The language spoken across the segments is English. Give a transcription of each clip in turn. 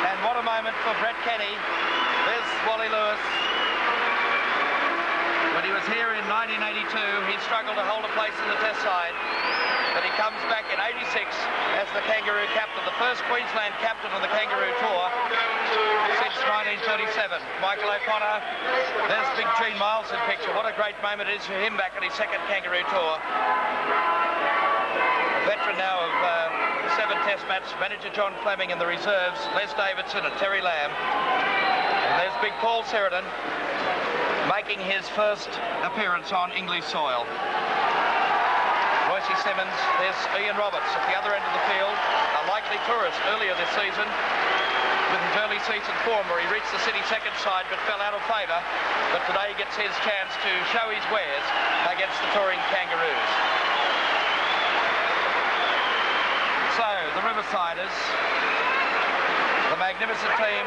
And what a moment for Brett Kenny. There's Wally Lewis. When he was here in 1982, he struggled to hold a place in the Test side. But he comes back in 86 as the Kangaroo captain, the first Queensland captain on the Kangaroo Tour since 1937. Michael O'Connor, there's Big Gene Miles in picture. What a great moment it is for him back at his second Kangaroo Tour. A veteran now of the 7 Test match, manager John Fleming and the reserves, Les Davidson and Terry Lamb. And there's big Paul Sheridan making his first appearance on English soil. Royce Simmons, there's Ian Roberts at the other end of the field, a likely tourist earlier this season with his early season form where he reached the city second side but fell out of favour, but today he gets his chance to show his wares against the touring Kangaroos. So, the Riversiders, the magnificent team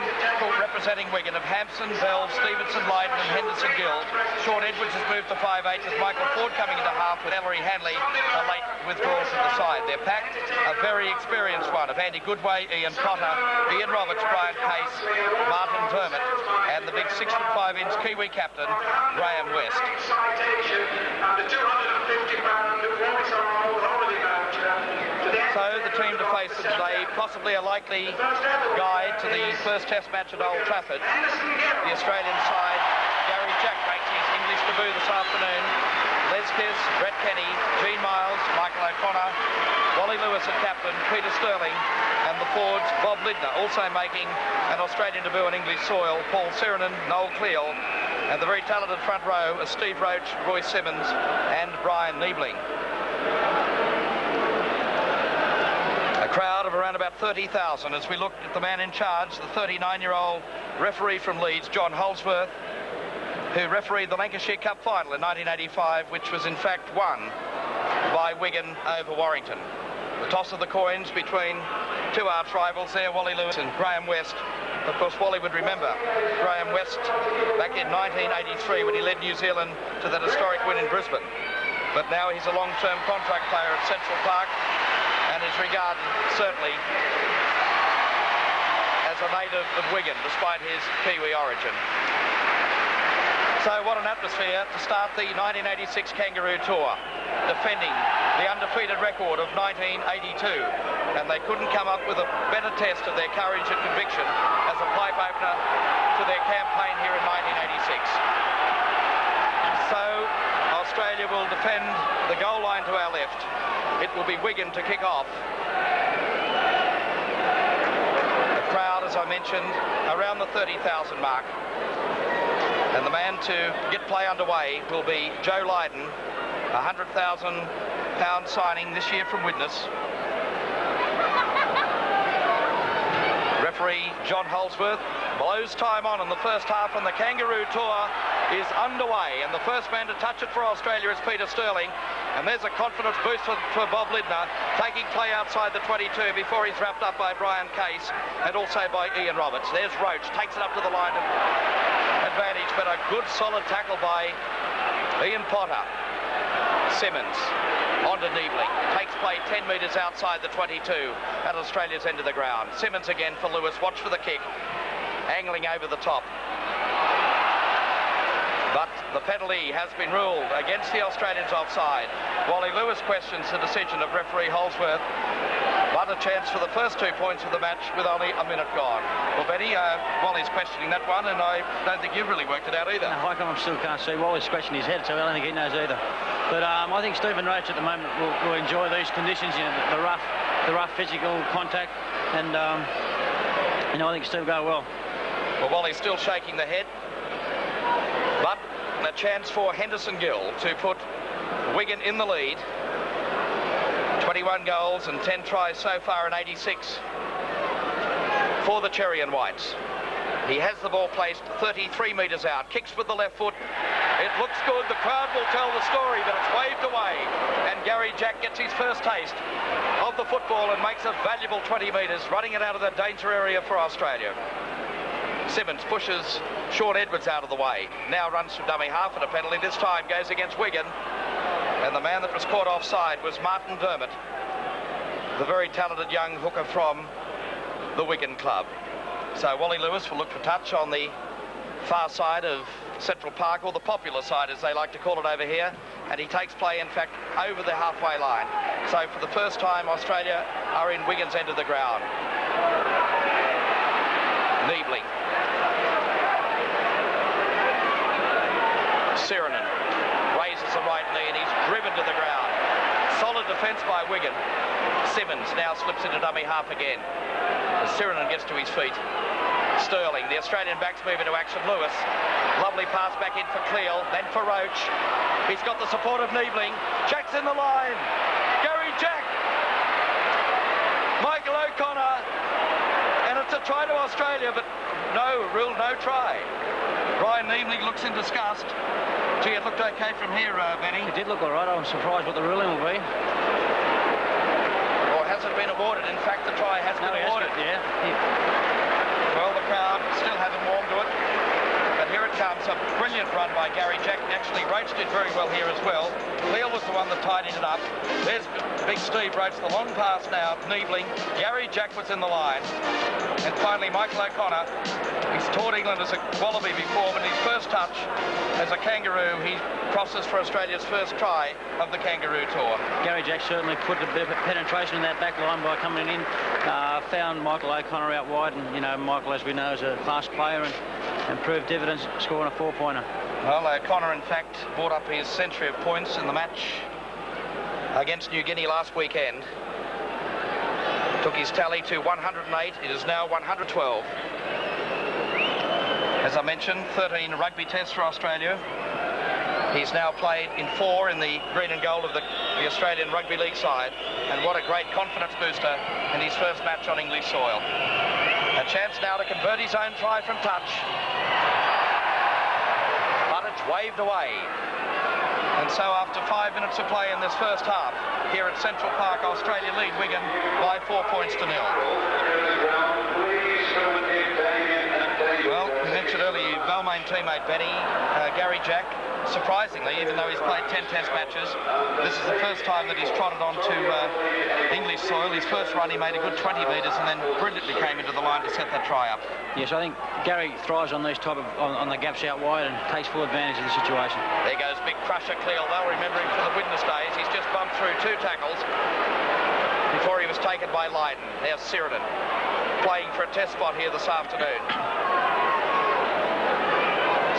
representing Wigan of Hampson, Bell, Stephenson, Lydon and Henderson-Gill. Sean Edwards has moved to 5'8", with Michael Ford coming into half with Ellery Hanley, a late withdrawal from the side. They're packed, a very experienced one of Andy Goodway, Ian Potter, Ian Roberts, Brian Case, Martin Dermott, and the big 6'5" Kiwi captain, Graham West. So the team to face them today, possibly a likely guide to the first Test match at Old Trafford. The Australian side, Gary Jack makes his English debut this afternoon. Les Kiss, Brett Kenny, Gene Miles, Michael O'Connor, Wally Lewis at captain, Peter Sterling, and the forwards, Bob Lydon, also making an Australian debut on English soil, Paul Sirenen, Noel Cleal, and the very talented front row are Steve Roach, Roy Simmons, and Brian Niebling. A crowd of around about 30,000 as we looked at the man in charge, the 39-year-old referee from Leeds, John Holsworth, who refereed the Lancashire Cup final in 1985, which was in fact won by Wigan over Warrington. The toss of the coins between two arch rivals there, Wally Lewis and Graham West. Of course, Wally would remember Graham West back in 1983 when he led New Zealand to that historic win in Brisbane. But now he's a long-term contract player at Central Park and is regarded certainly as a native of Wigan, despite his Kiwi origin. So what an atmosphere to start the 1986 Kangaroo Tour, defending the undefeated record of 1982. And they couldn't come up with a better test of their courage and conviction as a pipe opener to their campaign here in 1986. So Australia will defend the goal line to our left. It will be Wigan to kick off. The crowd, as I mentioned, around the 30,000 mark. And the man to get play underway will be Joe Lydon, a £100,000 signing this year from Widnes. Referee John Holsworth blows time on in the first half, and the Kangaroo Tour is underway. And the first man to touch it for Australia is Peter Sterling. And there's a confidence boost for Bob Lydon, taking play outside the 22 before he's wrapped up by Brian Case and also by Ian Roberts. There's Roach, takes it up to the line of advantage, but a good solid tackle by Ian Potter. Simmons onto Niebling, takes play 10 metres outside the 22 at Australia's end of the ground. Simmons again for Lewis, watch for the kick, angling over the top. But the penalty has been ruled against the Australians offside. Wally Lewis questions the decision of referee Holsworth, but a chance for the first 2 points of the match with only a minute gone. Well, Benny, Wally's questioning that one, and I don't think you've really worked it out either. No, I still can't see. Wally's scratching his head, so I don't think he knows either. But I think Stephen Roach at the moment will enjoy these conditions, you know, the rough physical contact, and I think Steve will go well. Well, Wally's still shaking the head, but a chance for Henderson-Gill to put Wigan in the lead. 21 goals and 10 tries so far in 86 for the Cherry and Whites. He has the ball placed 33 metres out, kicks with the left foot. It looks good, the crowd will tell the story, but it's waved away. And Gary Jack gets his first taste of the football and makes a valuable 20 metres, running it out of the danger area for Australia. Simmons pushes Sean Edwards out of the way. Now runs from dummy half, and a penalty this time goes against Wigan. And the man that was caught offside was Martin Dermott, the very talented young hooker from the Wigan club. So Wally Lewis will look for touch on the far side of Central Park, or the popular side as they like to call it over here, and he takes play in fact over the halfway line. So for the first time Australia are in Wigan's end of the ground. Niebling. Sirinen raises the right knee and he's driven to the ground. Solid defence by Wigan. Simmons now slips into dummy half again as Sirinen gets to his feet. Sterling, the Australian backs move into action. Lewis, lovely pass back in for Cleal, then for Roach. He's got the support of Niebling. Jack's in the line. Gary Jack. Michael O'Connor. And it's a try to Australia, but no rule, no try. Ryan Niebling looks in disgust. Gee, it looked okay from here, Benny. It did look all right. I'm surprised what the ruling will be. Or has it been awarded? In fact, the try has been awarded. Yeah. Well, the crowd still haven't warmed to it. But here it comes. A brilliant run by Gary Jack. Actually, Roach did very well here as well. Cleal was the one that tidied it up. There's Big Steve Roach, the long pass now. Niebling. Gary Jack was in the line. And finally, Michael O'Connor. He's toured England as a Wallaby before, but his first touch as a Kangaroo, he crosses for Australia's first try of the Kangaroo Tour. Gary Jack certainly put a bit of penetration in that back line by coming in. Found Michael O'Connor out wide, and, you know, Michael, as we know, is a fast player and proved dividends scoring a 4-pointer. Well, O'Connor, in fact, brought up his century of points in the match against New Guinea last weekend. Took his tally to 108. It is now 112. As I mentioned, 13 rugby tests for Australia. He's now played in 4 in the green and gold of the Australian Rugby League side. And what a great confidence booster in his first match on English soil. A chance now to convert his own try from touch. But it's waved away. And so after 5 minutes of play in this first half, here at Central Park, Australia lead Wigan by 4 points to 0. Well, we mentioned earlier your Balmain teammate Benny, Gary Jack. Surprisingly, even though he's played 10 test matches, this is the first time that he's trotted onto English soil. His first run he made a good 20 metres and then brilliantly came into the line to set that try up. Yes, I think Gary thrives on these type of on the gaps out wide and takes full advantage of the situation. There goes big crusher Cleal. They'll remember him from the witness days. He's just bumped through 2 tackles before he was taken by Lydon. There's Sirinen playing for a test spot here this afternoon.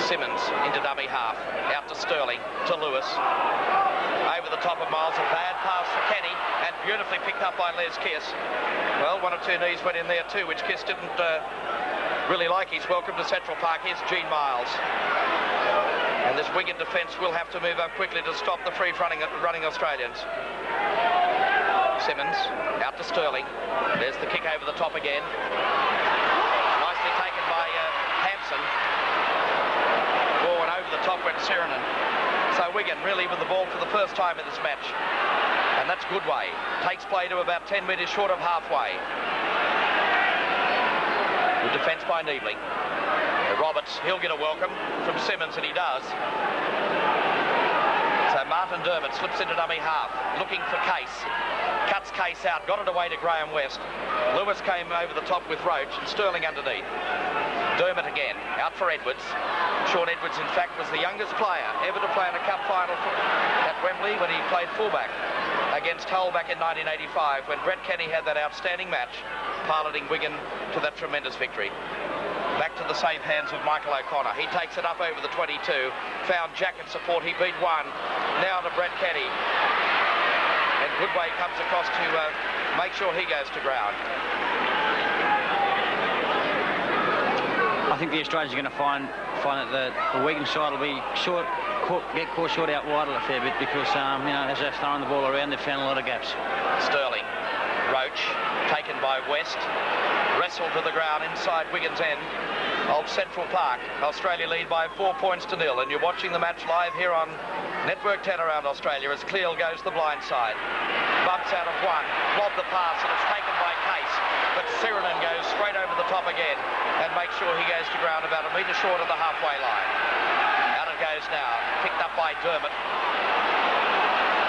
Simmons into dummy half, out to Sterling, to Lewis, over the top of Miles, a bad pass for Kenny, and beautifully picked up by Les Kiss. Well, 1 or 2 knees went in there too, which Kiss didn't really like. He's welcome to Central Park. Here's Gene Miles. And this Wigan defence will have to move up quickly to stop the running Australians. Simmons, out to Sterling. There's the kick over the top again. Nicely taken by Hampson. And over the top went Sirinen. So Wigan really with the ball for the first time in this match. And that's Goodway. Takes play to about 10 metres short of halfway. Good defence by Niebling. Roberts, he'll get a welcome from Simmons, and he does. So Martin Dermott slips into dummy half, looking for Case. Cuts Case out, got it away to Graham West. Lewis came over the top with Roach and Sterling underneath. Dermott again, out for Edwards. Sean Edwards, in fact, was the youngest player ever to play in a cup final at Wembley when he played fullback against Hull back in 1985, when Brett Kenny had that outstanding match, piloting Wigan to that tremendous victory. Back to the safe hands of Michael O'Connor. He takes it up over the 22, found Jack in support, he beat 1. Now to Brett Kenny. And Goodway comes across to make sure he goes to ground. I think the Australians are going to find that the Wigan side will be get caught short out wide a fair bit because, you know, as they're throwing the ball around, they've found a lot of gaps. Sterling, Roach, taken by West, wrestled to the ground inside Wigan's end of Central Park. Australia lead by 4 points to 0, and you're watching the match live here on Network 10 around Australia as Cleal goes to the blind side. Bumps out of 1, lobbed the pass, and it's taken by Case. But Sirinen goes straight over the top again and makes sure he goes to ground about 1 metre short of the halfway line. Out it goes now, picked up by Dermott.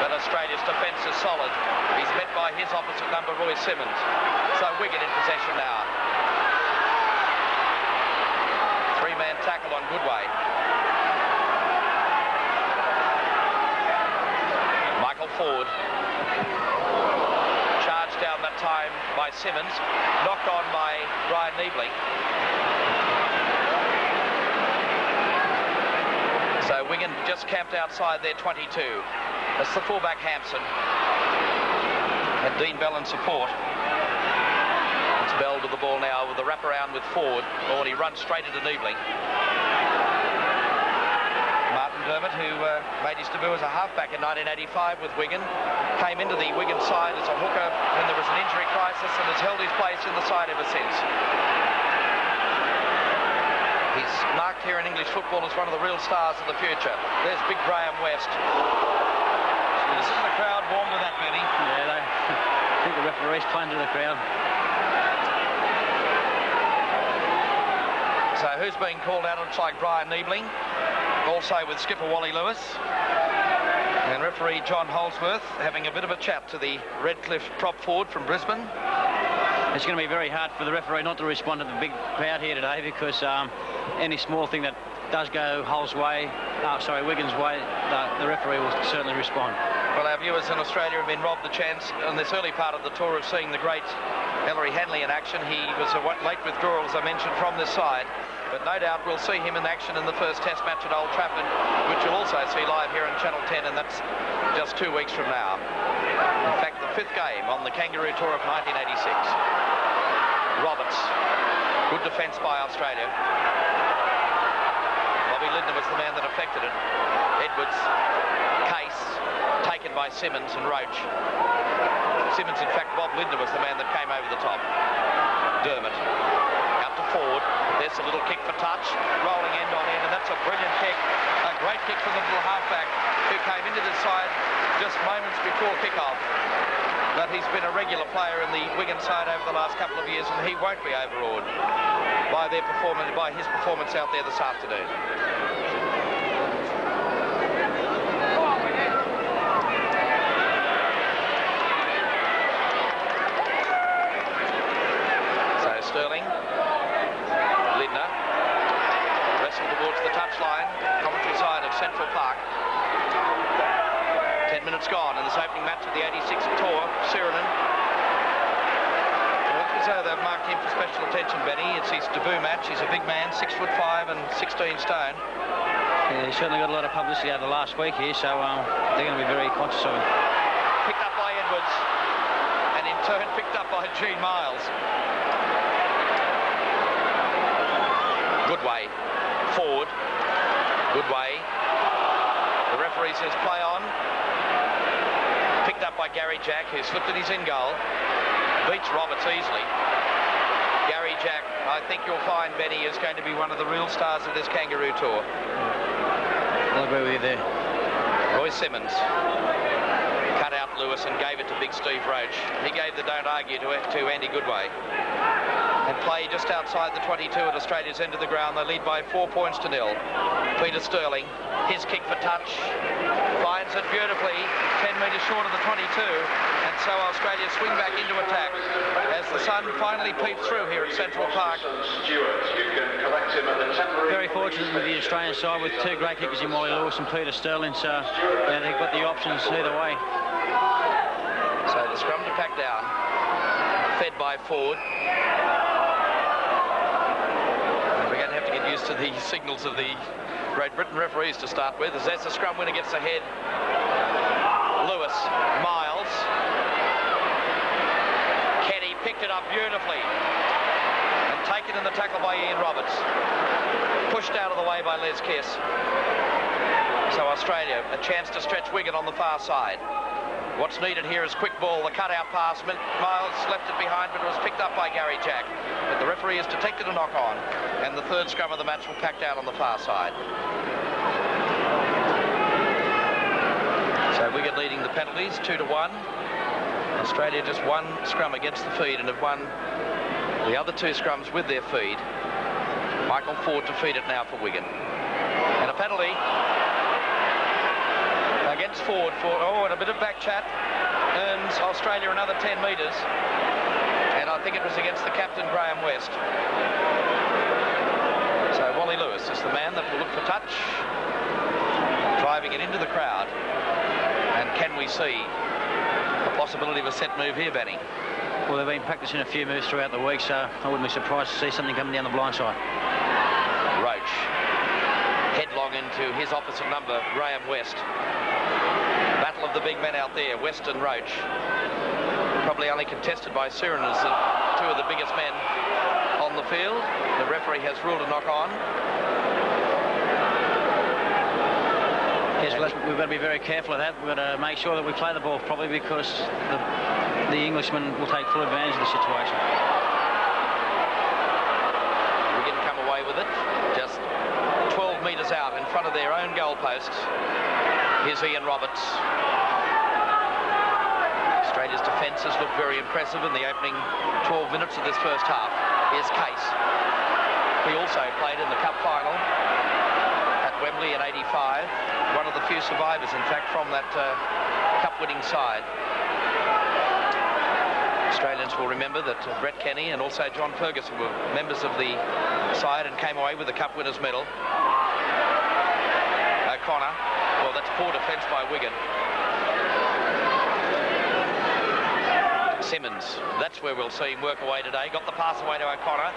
But Australia's defence is solid. He's met by his opposite number, Roy Simmons. So Wigan in possession now. Three-man tackle on Goodway. Michael Ford. Charged down that time by Simmons. Knocked on by Brian Niebling. So Wigan just camped outside their 22. That's the fullback Hampson. And Dean Bell in support. It's Bell with the ball now with the wraparound with Ford. Or he runs straight into Niebling. Martin Dermott, who made his debut as a halfback in 1985 with Wigan, came into the Wigan side as a hooker when there was an injury crisis and has held his place in the side ever since. He's marked here in English football as one of the real stars of the future. There's big Graham West. Isn't the crowd warm to that, Benny? Yeah, I think the referee's playing to the crowd. So who's being called out? It looks like Brian Niebling. Also with skipper Wally Lewis. And referee John Holsworth having a bit of a chat to the Redcliffe prop forward from Brisbane. It's going to be very hard for the referee not to respond to the big crowd here today, because any small thing that does go Wigan's way, the referee will certainly respond. Well, our viewers in Australia have been robbed the chance in this early part of the tour of seeing the great Ellery Hanley in action. He was a late withdrawal, as I mentioned, from this side. But no doubt we'll see him in action in the first test match at Old Trafford, which you'll also see live here on Channel 10, and that's just 2 weeks from now. In fact, the 5th game on the Kangaroo Tour of 1986. Roberts. Good defence by Australia. Bobby Lydon was the man that affected it. Edwards. Case. Taken by Simmons and Roach. Simmons, in fact, Bob Lydon was the man that came over the top. Dermott. Out to Ford. There's a little kick for touch. Rolling end on end, and that's a brilliant kick. A great kick from the little halfback who came into this side just moments before kick-off. But he's been a regular player in the Wigan side over the last couple of years, and he won't be overawed by their performance, by his performance out there this afternoon. So Sterling, Lindner, wrestled towards the touchline, commentary side of Central Park. 10 minutes gone in this opening match of the 86th Tour. Siranen. Well, as though they've marked him for special attention, Benny. It's his debut match. He's a big man, 6'5" and 16 stone. Yeah, he's certainly got a lot of publicity over the last week here, so they're going to be very conscious of him. Picked up by Edwards, and in turn picked up by Gene Miles. Goodway. Forward. Goodway. The referee says play on. Picked up by Gary Jack, who slipped at his in goal. Beats Roberts easily. Gary Jack, I think you'll find, Benny, is going to be one of the real stars of this Kangaroo Tour. I'll agree with you there. Roy Simmons cut out Lewis and gave it to big Steve Roach. He gave the don't argue to Andy Goodway. And play just outside the 22 at Australia's end of the ground. They lead by 4 points to 0. Peter Sterling, his kick for touch, finds it beautifully, 10 metres short of the 22, and so Australia swing back into attack as the sun finally peeps through here at Central Park. Very fortunate with the Australian side with two great kickers in Wally Lewis and Peter Sterling, so they've got the options either way. So the scrum to pack down, fed by Ford. We're going to have to get used to the signals of the Great Britain referees to start with, as that's the scrum winner gets ahead. Lewis, Miles. Kenny picked it up beautifully and taken in the tackle by Ian Roberts. Pushed out of the way by Les Kiss. So Australia, a chance to stretch Wigan on the far side. What's needed here is quick ball, the cut-out pass. Miles left it behind, but it was picked up by Gary Jack. But the referee has detected a knock-on, and the third scrum of the match will pack down on the far side. So Wigan leading the penalties, 2-1. Australia just one scrum against the feed and have won the other two scrums with their feed. Michael Ford to feed it now for Wigan. And a penalty against Ford and a bit of back chat earns Australia another 10 metres. And I think it was against the captain, Graham West. So Wally Lewis is the man that will look for touch, driving it into the crowd. And can we see a possibility of a set move here, Benny? Well, they've been practicing a few moves throughout the week, so I wouldn't be surprised to see something coming down the blind side. Roach headlong into his opposite number, Graham West. Battle of the big men out there, West and Roach. Probably only contested by Siren as two of the biggest men on the field. The referee has ruled a knock on. Yes, well, we've got to be very careful of that. We've got to make sure that we play the ball properly, because the Englishman will take full advantage of the situation. We can come away with it. Just 12 metres out in front of their own goalposts. Here's Ian Roberts. Australia's defences look very impressive in the opening 12 minutes of this first half. Here's Case. He also played in the cup final at Wembley in '85. One of the few survivors, in fact, from that cup-winning side. Australians will remember that Brett Kenny and also John Ferguson were members of the side and came away with the cup winners medal. O'Connor, well, that's poor defence by Wigan. Simmons, that's where we'll see him work away today. Got the pass away to O'Connor.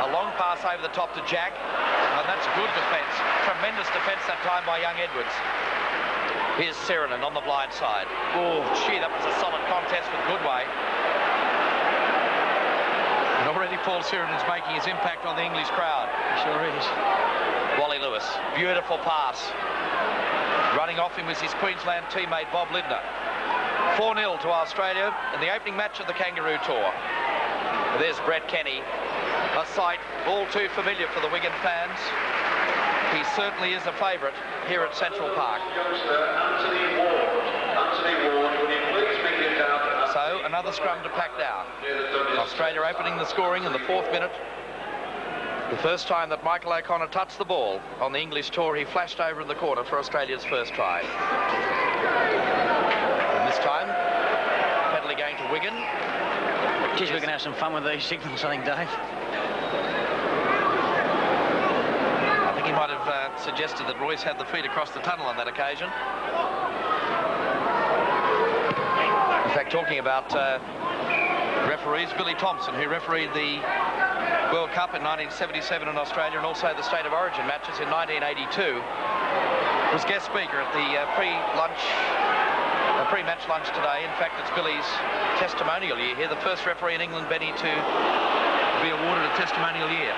A long pass over the top to Jack. And that's good defence. Tremendous defence that time by young Edwards. Here's Sirenen on the blind side. Oh, gee, that was a solid contest with Goodway. And already Paul Sirenen's making his impact on the English crowd. Sure is. Wally Lewis, beautiful pass. Running off him was his Queensland teammate Bob Lydon. 4-0 to Australia in the opening match of the Kangaroo Tour. There's Brett Kenny, a sight all too familiar for the Wigan fans. He certainly is a favourite here at Central Park. So another scrum to pack down. Australia opening the scoring in the 4th minute. The first time that Michael O'Connor touched the ball on the English tour, he flashed over in the corner for Australia's first try. And this time, penalty going to Wigan. Geez, we're going to have some fun with these signals, I think, Dave. I think he might have suggested that Royce had the feet across the tunnel on that occasion. In fact, talking about referees, Billy Thompson, who refereed the World Cup in 1977 in Australia and also the State of Origin matches in 1982, was guest speaker at the pre-match lunch today. In fact, it's Billy's testimonial year here, the first referee in England, Benny, to be awarded a testimonial year.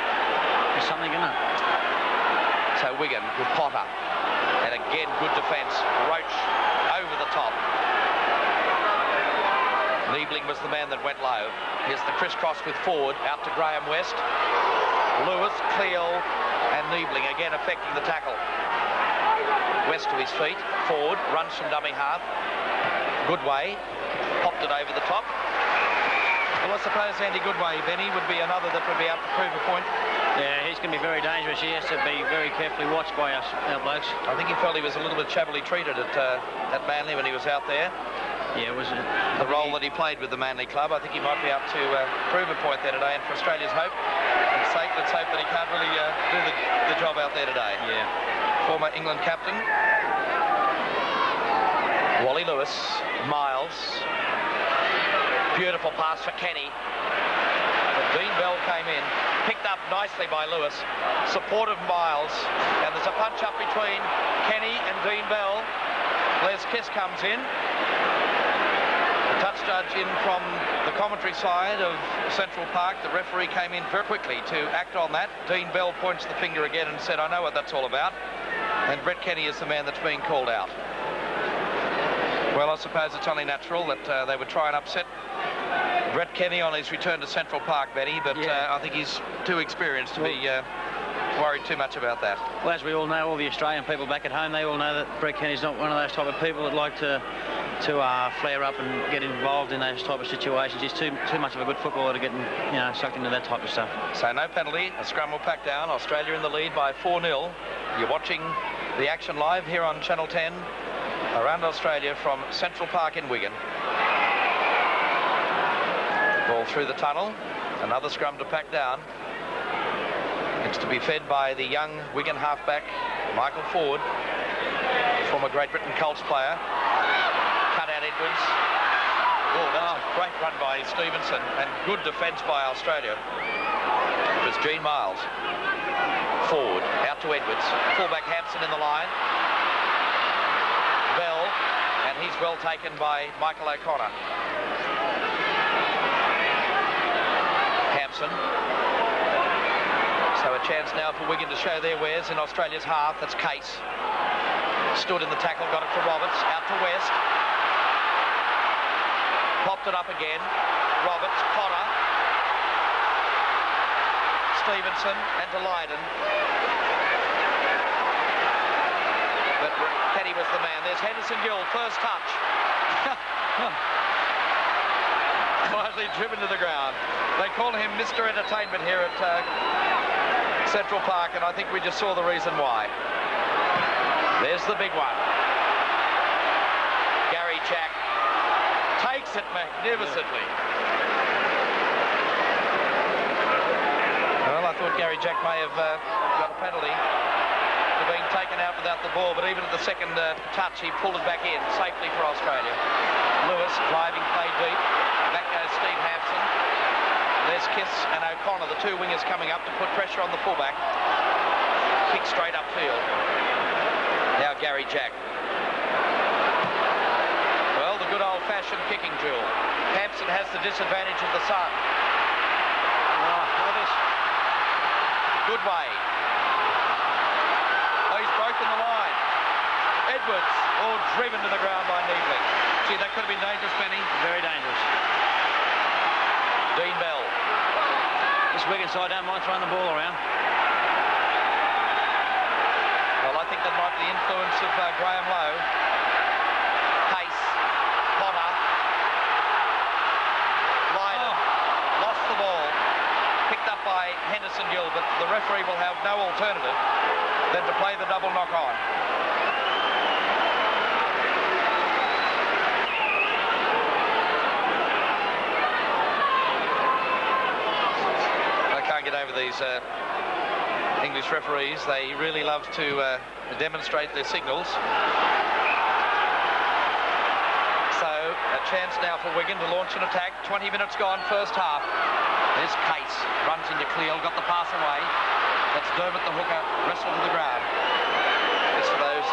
There's something in it. So Wigan with Potter, and again good defence. Roach over the top. Niebling was the man that went low. Here's the crisscross with Ford out to Graham West. Lewis, Cleo and Niebling again affecting the tackle. West to his feet. Ford runs from dummy half. Goodway popped it over the top. Well, I suppose Andy Goodway, Benny, would be another that would be out to prove a point. Yeah, he's going to be very dangerous. He has to be very carefully watched by us, our blokes. I think he felt he was a little bit shabbily treated at Manly when he was out there. Yeah, it was the role that he played with the Manly club. I think he might be up to prove a point there today, and for Australia's hope and sake, let's hope that he can't really do the job out there today. Yeah. Former England captain. Wally Lewis, Miles. Beautiful pass for Kenny. But Dean Bell came in, picked up nicely by Lewis, supported Miles, and there's a punch up between Kenny and Dean Bell. Les Kiss comes in. The touch judge in from the commentary side of Central Park. The referee came in very quickly to act on that. Dean Bell points the finger again and said, I know what that's all about. And Brett Kenny is the man that's being called out. Well, I suppose it's only natural that they would try and upset Brett Kenny on his return to Central Park, Benny, but yeah. I think he's too experienced to be worried too much about that. Well, as we all know, all the Australian people back at home, they all know that Brett Kenny's not one of those type of people that like to flare up and get involved in those type of situations. He's too much of a good footballer to get sucked into that type of stuff. So no penalty, a scrum will pack down. Australia in the lead by 4-0. You're watching the action live here on Channel 10 around Australia from Central Park in Wigan. Ball Ball through the tunnel. Another scrum to pack down. It's to be fed by the young Wigan halfback, Michael Ford, former Great Britain Colts player. Cut out Edwards. Oh, that's a great run by Stephenson and good defence by Australia. It was Gene Miles. Ford out to Edwards. Fullback Hampson in the line. Bell, and he's well taken by Michael O'Connor. Hampson. So a chance now for Wigan to show their wares in Australia's half. That's Case. Stood in the tackle, got it for Roberts. Out to West. Popped it up again. Roberts, Connor. Stephenson and to Lydon. But Teddy was the man. There's Henderson Gill, first touch. Quietly driven to the ground. They call him Mr. Entertainment here at Central Park, and I think we just saw the reason why. There's the big one. Gary Jack takes it magnificently. Well, I thought Gary Jack may have got a penalty for being taken out without the ball, but even at the second touch, he pulled it back in safely for Australia. Lewis driving play deep. Back goes Steve Hampson. There's Kiss and O'Connor, the two wingers coming up to put pressure on the fullback. Kick straight upfield. Now Gary Jack. Well, the good old-fashioned kicking drill. Hampson has the disadvantage of the sun. Good way. Oh, he's broken the line. Edwards, all driven to the ground by Needley. Gee, that could have been dangerous, Benny. Very dangerous. Dean Bell. This Wigan side don't mind throwing the ball around. Well, I think that might be the influence of Graham Lowe. Pace. Connor. Lydon. Lost the ball. Picked up by Henderson Gill, but the referee will have no alternative than to play the double knock on. I can't get over these English referees. They really love to demonstrate their signals. So a chance now for Wigan to launch an attack. 20 minutes gone, first half. There's Case, runs into Cleal, got the pass away. That's Dermot the hooker, wrestled to the ground. It's for those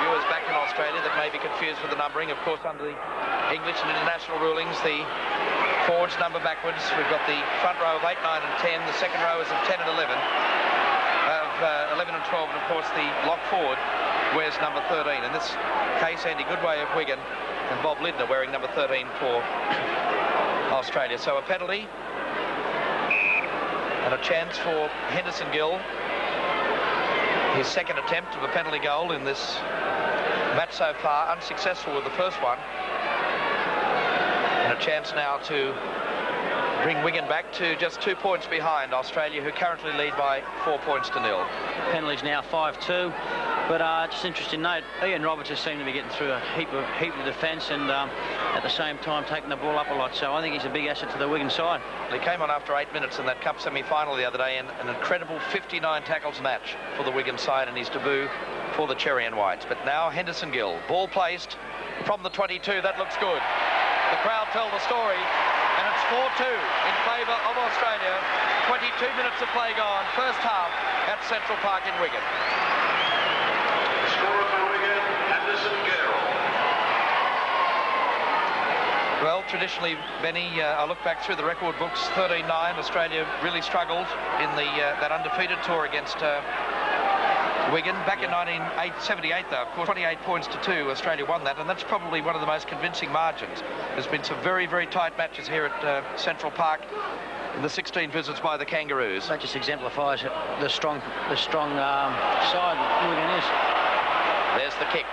viewers back in Australia that may be confused with the numbering. Of course, under the English and international rulings, the forwards number backwards. We've got the front row of 8, 9 and 10. The second row is of 10 and 11. Of 11 and 12. And, of course, the lock forward wears number 13. In this case, Andy Goodway of Wigan and Bob Lydon wearing number 13 for Australia. So a penalty. And a chance for Henderson Gill. His second attempt of a penalty goal in this match so far. Unsuccessful with the first one. And a chance now to bring Wigan back to just 2 points behind Australia, who currently lead by 4 points to 0. Penalty's now 5-2. But just interesting note, Ian Roberts has seemed to be getting through a heap of defence and at the same time taking the ball up a lot. So I think he's a big asset to the Wigan side. He came on after 8 minutes in that Cup semi-final the other day in an incredible 59 tackles match for the Wigan side in his debut for the Cherry and Whites. But now Henderson Gill, ball placed from the 22. That looks good. The crowd tell the story, and it's 4-2 in favour of Australia. 22 minutes of play gone, first half at Central Park in Wigan. Scorer for Wigan, Henderson Gill. Well, traditionally, Benny, I look back through the record books, 13-9, Australia really struggled in that undefeated tour against Wigan. Back in 1978, though, of course, 28 points to 2, Australia won that, and that's probably one of the most convincing margins. There's been some very, very tight matches here at Central Park in the 16 visits by the Kangaroos. That just exemplifies the strong side Wigan is. There's the kick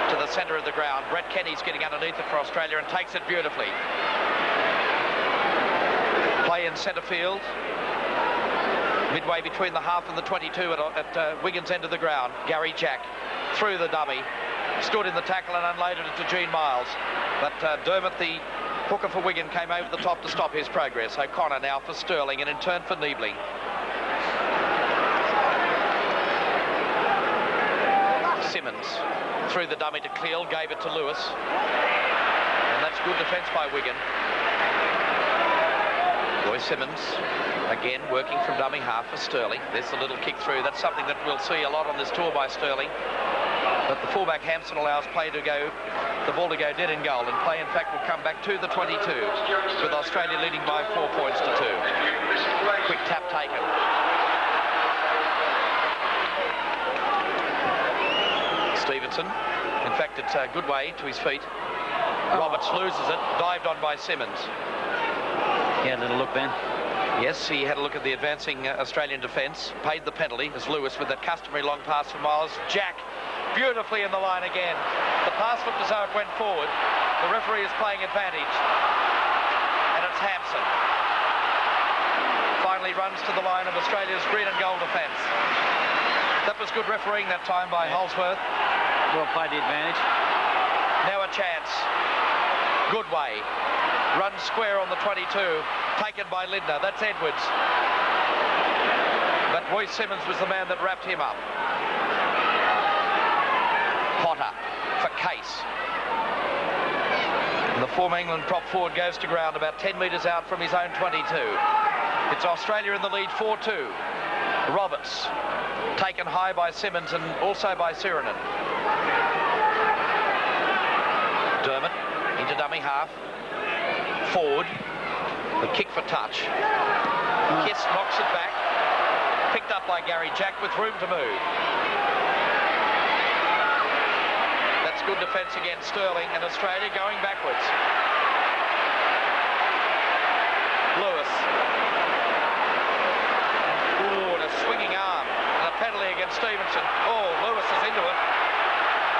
to the centre of the ground. Brett Kenny's getting underneath it for Australia and takes it beautifully. Play in centre field. Midway between the half and the 22 at Wigan's end of the ground. Gary Jack through the dummy. Stood in the tackle and unloaded it to Gene Miles. But Dermot, the Hooker for Wigan came over the top to stop his progress. O'Connor now for Sterling and in turn for Niebling. Simmons threw the dummy to Cleal, gave it to Lewis. And that's good defence by Wigan. Roy Simmons again working from dummy half for Sterling. There's the little kick through. That's something that we'll see a lot on this tour by Sterling. But the fullback Hampson allows the ball to go dead in goal, and play in fact will come back to the 22 with Australia leading by 4 points to 2. Quick tap taken. Stephenson, in fact it's a good way to his feet. Roberts loses it, dived on by Simmons. He had a little look then. Yes, he had a look at the advancing Australian defence, paid the penalty as Lewis with that customary long pass for Miles. Jack beautifully in the line again. The pass looked as though it went forward. The referee is playing advantage, and it's Hampson. Finally runs to the line of Australia's green and gold defence. That was good refereeing that time by Holsworth. Well played, the advantage. Now a chance. Good way. Runs square on the 22. Taken by Lindner. That's Edwards. But Roy Simmons was the man that wrapped him up. Potter for Case. And the former England prop forward goes to ground about 10 metres out from his own 22. It's Australia in the lead 4-2. Roberts taken high by Simmons and also by Sirinen. Dermott into dummy half. Forward. The kick for touch. Kiss knocks it back. Picked up by Gary Jack with room to move. That's good defence against Sterling, and Australia going backwards. Lewis. Oh, and a swinging arm. And a penalty against Stephenson. Oh, Lewis is into it.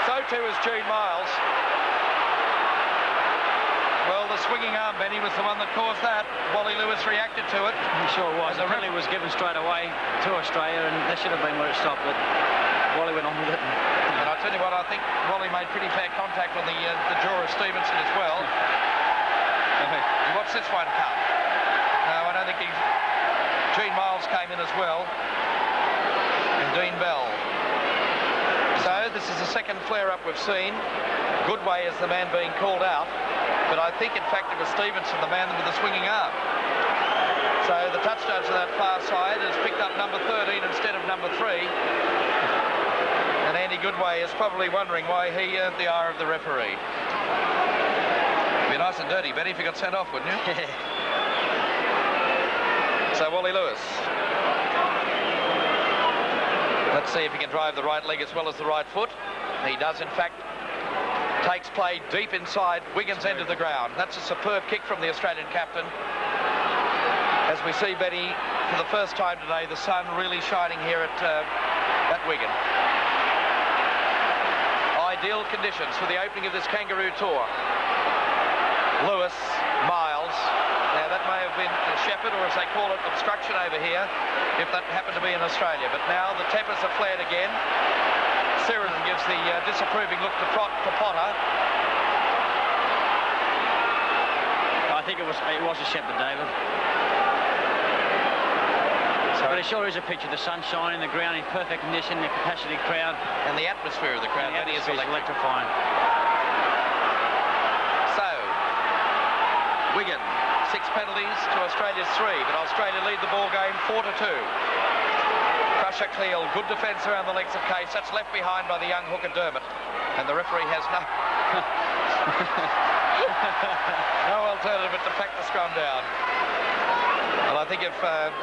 So too is Gene Miles. Well, the swinging arm, Benny, was the one that caused that. Wally Lewis reacted to it. He sure was. The penalty was given straight away to Australia, and that should have been where it stopped, but Wally went on with it. And I tell you what, I think Wally made pretty fair contact on the jaw of Stephenson as well. You watch this one come. No, I don't think Gene Miles came in as well. And Dean Bell. So this is the second flare-up we've seen. Goodway is the man being called out. But I think, in fact, it was Stephenson, the man with the swinging arm. So the touchdown to that far side has picked up number 13 instead of number 3. And Andy Goodway is probably wondering why he earned the ire of the referee. Be nice and dirty, Betty, if you got sent off, wouldn't you? So Wally Lewis. Let's see if he can drive the right leg as well as the right foot. He does, in fact. Takes play deep inside Wigan's end of the ground. That's a superb kick from the Australian captain. As we see, Betty, for the first time today, the sun really shining here at Wigan. Ideal conditions for the opening of this Kangaroo Tour. Lewis, Miles. Now that may have been a shepherd, or as they call it, obstruction over here, if that happened to be in Australia. But now the tempers are flared again. Sirinen gives the disapproving look to Potter. I think it was a shepherd, David. But it sure is a picture. The sun shining, the ground in perfect condition, the capacity crowd. And the atmosphere of the crowd is electrifying. So, Wigan, 6 penalties to Australia's 3, but Australia lead the ball game 4-2. Crusher Cleal, good defence around the legs of Case. That's left behind by the young hooker Dermott. And the referee has no alternative but to pack the scrum down. Well, I think if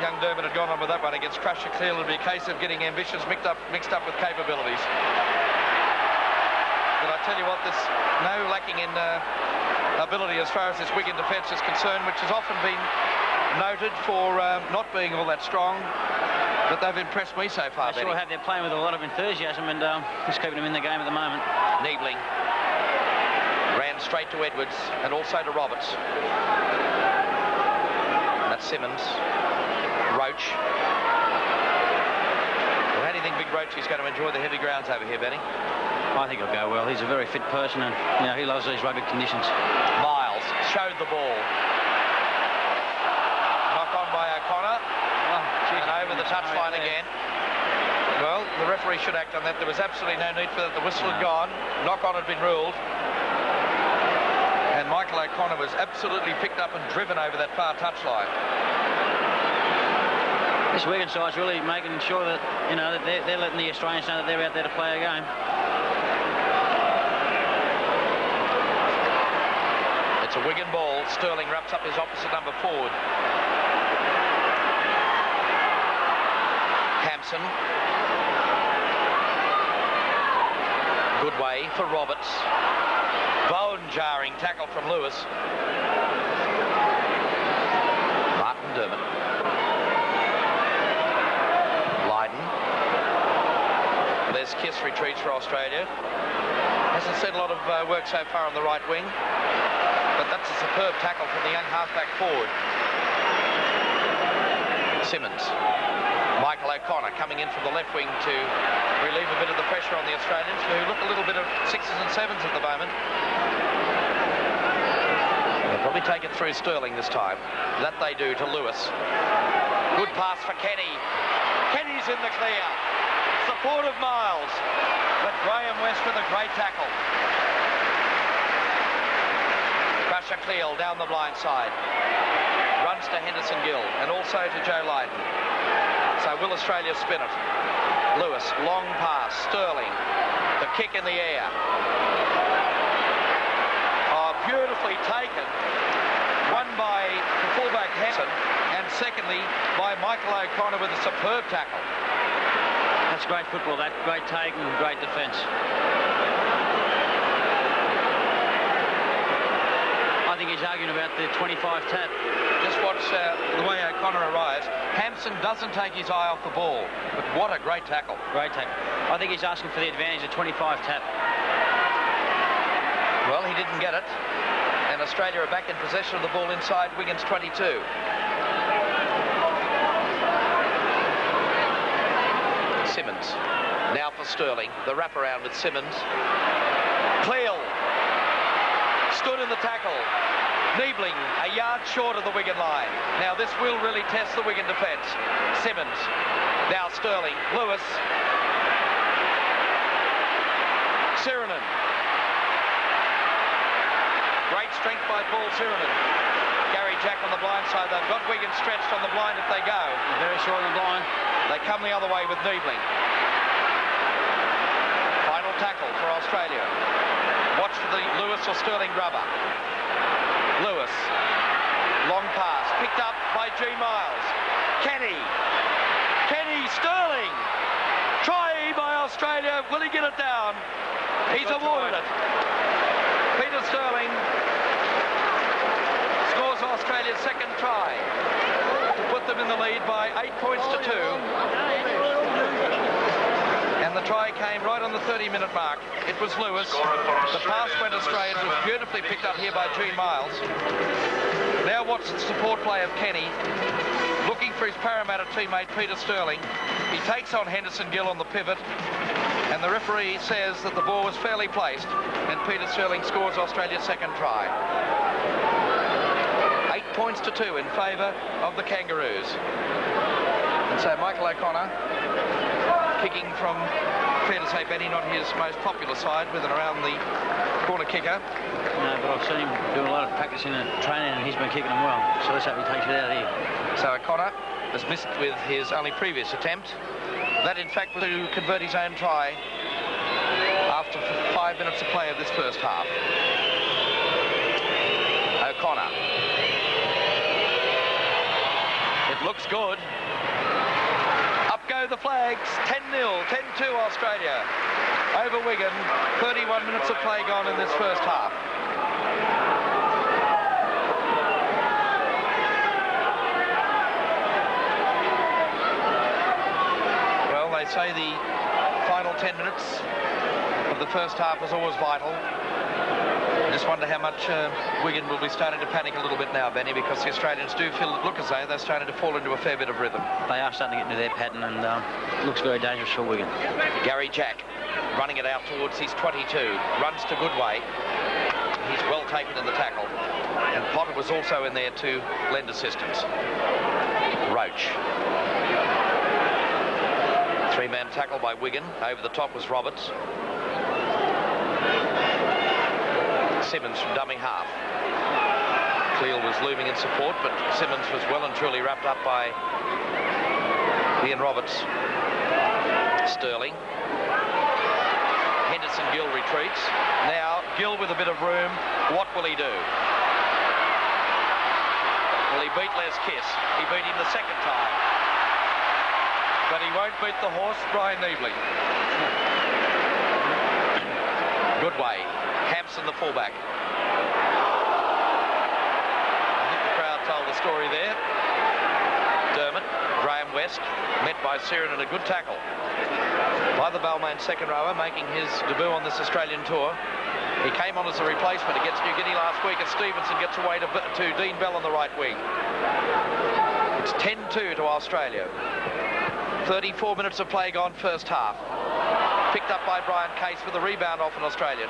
young Dermott had gone on with that one against Crusher Cleal, it would be a case of getting ambitions mixed up with capabilities. But I tell you what, there's no lacking in ability as far as this Wigan defence is concerned, which has often been noted for not being all that strong. But they've impressed me so far, They sure have. They're playing with a lot of enthusiasm and just keeping them in the game at the moment. Niebling ran straight to Edwards and also to Roberts. That's Simmons. Roach. Well, how do you think Big Roach is going to enjoy the heavy grounds over here, Benny? I think he'll go well. He's a very fit person and he loves these rugged conditions. Miles showed the ball. Knock on by O'Connor. And over the touchline again. Well, the referee should act on that. There was absolutely no need for that. The whistle had gone. Knock on had been ruled. And Michael O'Connor was absolutely picked up and driven over that far touchline. This Wigan side's really making sure that, you know, that they're letting the Australians know that they're out there to play a game. It's a Wigan ball. Sterling wraps up his opposite number forward. Hampson. Good way for Roberts. Bone-jarring tackle from Lewis. Martin Dermott. Lydon. There's Kiss retreats for Australia. Hasn't seen a lot of work so far on the right wing, but that's a superb tackle from the young halfback forward. Simmons. Michael O'Connor coming in from the left wing to relieve a bit of the pressure on the Australians, who look a little bit of 6s and 7s at the moment. They'll probably take it through Sterling this time. That they do to Lewis. Good pass for Kenny. Kenny's in the clear. Support of Miles. But Graham West with a great tackle. Crusher Cleal down the blind side. Runs to Henderson Gill and also to Joe Lydon. So will Australia spin it? Lewis, long pass. Sterling. The kick in the air. Oh, beautifully taken. Won by the fullback Hampson, and secondly by Michael O'Connor with a superb tackle. That's great football, that. Great take and great defence. I think he's arguing about the 25 tap. Just watch the way O'Connor arrives. Hampson doesn't take his eye off the ball, but what a great tackle. Great tackle. I think he's asking for the advantage of 25 tap. Well, he didn't get it, and Australia are back in possession of the ball inside Wigan's 22. Simmons. Now for Sterling. The wraparound with Simmons. Cleal. Stood in the tackle. Niebling a yard short of the Wigan line. Now this will really test the Wigan defence. Simmons. Now Sterling. Lewis. Sirinen. Great strength by Paul Sirinen. Gary Jack on the blind side. They've got Wigan stretched on the blind if they go. Very short on the blind. They come the other way with Niebling. Final tackle for Australia. Watch for the Lewis or Sterling rubber. Lewis. Long pass. Picked up by G. Miles. Kenny. Kenny. Sterling. Try by Australia. Will he get it down? He's awarded it. Peter Sterling scores Australia's second try to put them in the lead by 8 points to 2. And the try came right on the 30-minute mark. It was Lewis. The pass went astray. It was beautifully picked up here by Gene Miles. Now watch the support play of Kenny, looking for his Parramatta teammate Peter Sterling. He takes on Henderson Gill on the pivot, and the referee says that the ball was fairly placed, and Peter Sterling scores Australia's second try. 8 points to 2 in favour of the Kangaroos. And so Michael O'Connor, kicking from, fair to say, Benny, not his most popular side, with and around the corner kicker. No, but I've seen him do a lot of practicing and training, and he's been kicking them well. So let's hope he takes it out of here. So O'Connor has missed with his only previous attempt. That, in fact, was to convert his own try after 5 minutes of play of this first half. O'Connor. It looks good. Up go the flags. 10-0, 10-2 Australia over Wigan. 31 minutes of play gone in this first half. Well, they say the final 10 minutes of the first half is always vital. I just wonder how much Wigan will be starting to panic a little bit now, Benny, because the Australians do look as though they're starting to fall into a fair bit of rhythm. They are starting to get into their pattern, and it looks very dangerous for Wigan. Gary Jack running it out towards his 22. Runs to Goodway. He's well taken in the tackle. And Potter was also in there to lend assistance. Roach. Three-man tackle by Wigan. Over the top was Roberts. Simmons from dummy half. Cleal was looming in support, but Simmons was well and truly wrapped up by Ian Roberts. Sterling. Henderson Gill retreats. Now Gill with a bit of room. What will he do? Well, he beat Les Kiss. He beat him the second time. But he won't beat the horse, Brian Neebling. Good way. Hampson, the fullback. I think the crowd told the story there. Dermott, Graham West, met by Siren in a good tackle by the Balmain second rower, making his debut on this Australian tour. He came on as a replacement against New Guinea last week, and Stephenson gets away to Dean Bell on the right wing. It's 10-2 to Australia. 34 minutes of play gone first half. Picked up by Brian Case with a rebound off an Australian.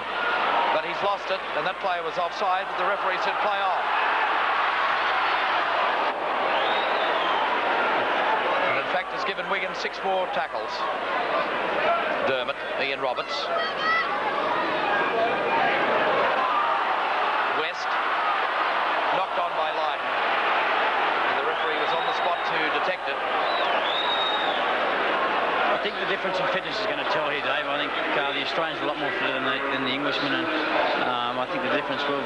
But he's lost it, and that player was offside, but the referee said play on. And in fact has given Wigan 6 more tackles. Dermott, Ian Roberts. West, knocked on by Lydon. And the referee was on the spot to detect it. I think the difference in fitness is going to tell here, Dave. I think the Australians are a lot more fit than the Englishmen, and I think the difference will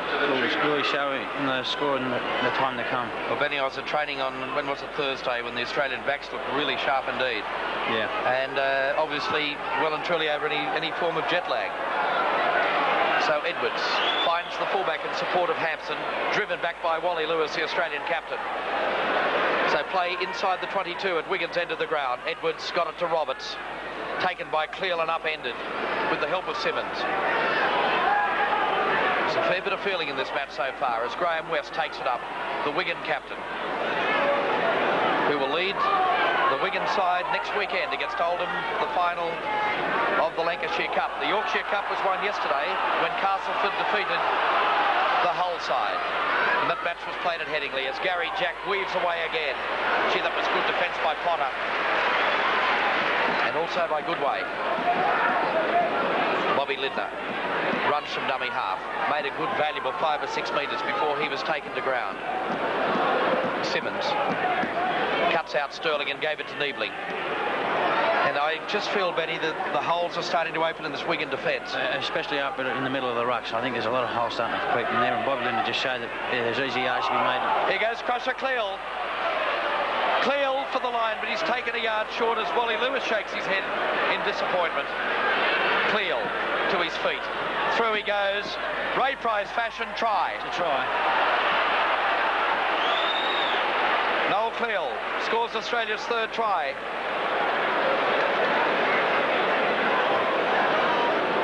really show in the score in the time to come. Well, Benny, I was at training on, when was it, Thursday, when the Australian backs looked really sharp indeed. Yeah. And obviously well and truly over any form of jet lag. So Edwards finds the fullback in support of Hampson, driven back by Wally Lewis, the Australian captain. So play inside the 22 at Wigan's end of the ground. Edwards got it to Roberts, taken by Cleal and upended with the help of Simmons. There's a fair bit of feeling in this match so far as Graham West takes it up, the Wigan captain, who will lead the Wigan side next weekend against Oldham, the final of the Lancashire Cup. The Yorkshire Cup was won yesterday when Castleford defeated the Hull side. And that match was played at Headingley as Gary Jack weaves away again. Gee, that was good defence by Potter. And also by Goodway. Bobby Lindner runs from dummy half. Made a good, valuable 5 or 6 metres before he was taken to ground. Simmons cuts out Sterling and gave it to Niebling. And I just feel, Benny, that the holes are starting to open in this Wigan defence. Especially up in the middle of the rucks. I think there's a lot of holes starting to creep in there, and Bobby Lindner just showed that there's easy yards to be made. Here goes Crusher Cleal. Cleal for the line, but he's taken a yard short as Wally Lewis shakes his head in disappointment. Cleal to his feet. Through he goes. Ray Price fashion, try. To try. Noel Cleal scores Australia's 3rd try.